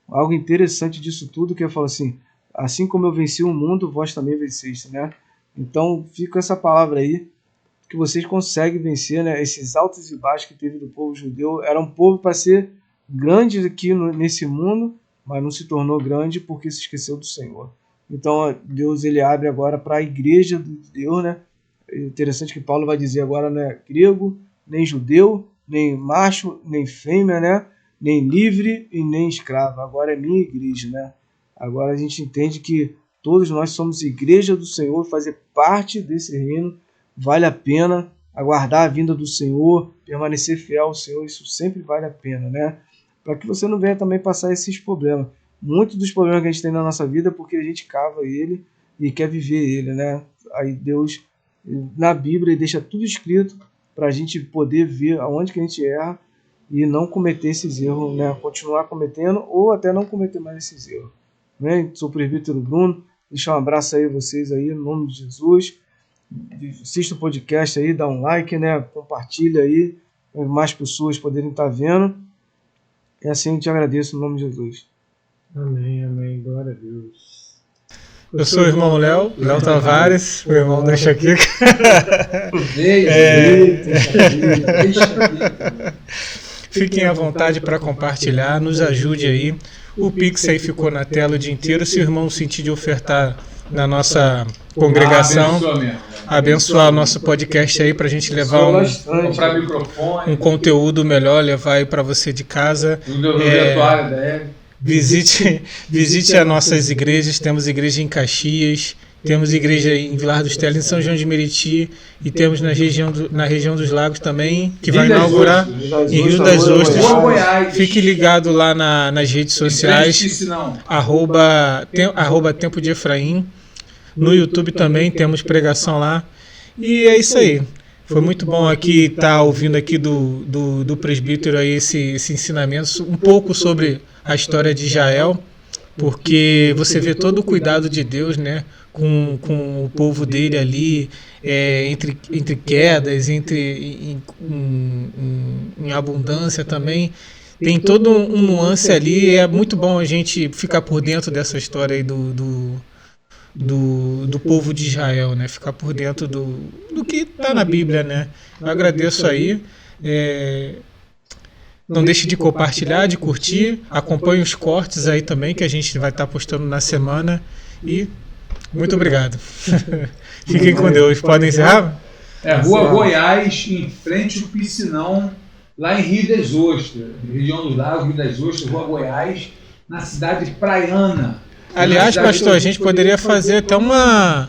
Speaker 1: algo interessante disso tudo, que é falar assim como eu venci o mundo, vós também venceste, né? Então fica essa palavra aí, que vocês conseguem vencer, né? Esses altos e baixos que teve do povo judeu. Era um povo para ser grande aqui nesse mundo, mas não se tornou grande porque se esqueceu do Senhor. Então Deus, ele abre agora para a igreja de Deus, né? É interessante que Paulo vai dizer agora, não é grego, nem judeu, nem macho, nem fêmea, né? Nem livre e nem escravo. Agora é minha igreja, né? Agora a gente entende que todos nós somos igreja do Senhor, fazer parte desse reino. Vale a pena aguardar a vinda do Senhor, permanecer fiel ao Senhor, isso sempre vale a pena, né? Para que você não venha também passar esses problemas. Muitos dos problemas que a gente tem na nossa vida é porque a gente cava ele e quer viver ele, né? Aí Deus, na Bíblia, deixa tudo escrito para a gente poder ver aonde que a gente erra e não cometer esses erros, né? Continuar cometendo ou até não cometer mais esses erros. Né? Sou o presbítero Bruno, deixar um abraço aí a vocês aí, no nome de Jesus. Assista o podcast aí, dá um like, né? Compartilha aí, para mais pessoas poderem estar vendo. E assim eu te agradeço no nome de Jesus.
Speaker 4: Amém, glória a Deus.
Speaker 3: Eu sou o irmão Léo Tavares, o irmão da Enxaqueca. Fiquem à vontade para compartilhar, nos ajude aí. O Pix aí ficou na tela o dia inteiro. Se o irmão sentir de ofertar da nossa congregação.
Speaker 2: Abençoa mesmo.
Speaker 3: Abençoar o nosso podcast aí pra gente levar
Speaker 2: Comprar microfone.
Speaker 3: um conteúdo melhor, levar aí pra você de casa. Visite as nossas igrejas. Temos igreja em Caxias, temos igreja em Vilar dos Teles, em São João de Meriti, e temos na região dos Lagos também, que vai inaugurar em Rio das Ostras. Fique ligado lá nas redes sociais, @, Tempo de Efraim. No YouTube também temos pregação lá. E é isso aí. Foi muito bom aqui estar ouvindo aqui do presbítero aí esse ensinamento, um pouco sobre a história de Israel, porque você vê todo o cuidado de Deus, né, com o povo dele ali, entre quedas, em abundância também. Tem todo um nuance ali. É muito bom a gente ficar por dentro dessa história aí do povo de Israel, né? Ficar por dentro do que está na Bíblia, né? Eu agradeço aí. Não deixe de compartilhar, de curtir. Acompanhe os cortes aí também, que a gente vai estar postando na semana. E muito obrigado. Fiquem com Deus. Podem encerrar?
Speaker 2: Rua Goiás, em frente ao Piscinão, lá em Rio das Ostras. Região dos Lagos, Rio das Ostras, Rua Goiás, na cidade praiana.
Speaker 3: Aliás, pastor, a gente poderia fazer até uma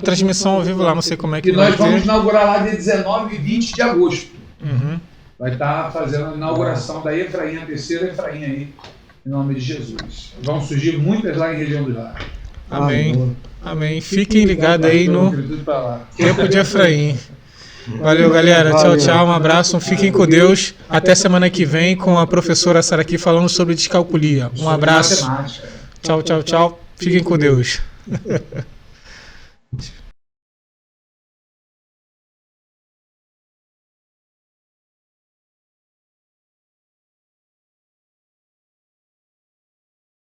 Speaker 3: transmissão ao vivo lá, não sei como é que vai
Speaker 2: nós vamos inaugurar lá dia 19 e 20 de agosto.
Speaker 3: Uhum.
Speaker 2: Vai estar fazendo a inauguração da Efraim, a terceira Efraim aí, em nome de Jesus. Vão surgir muitas lá em região dos Lagos.
Speaker 3: Amém. Amém. Fiquem ligados aí no Tempo de Efraim. Valeu, galera. Tchau, tchau. Um abraço. Fiquem com Deus. Até semana que vem com a professora Sara aqui falando sobre descalculia. Um abraço. Tchau, tchau, tchau. Fiquem com Deus.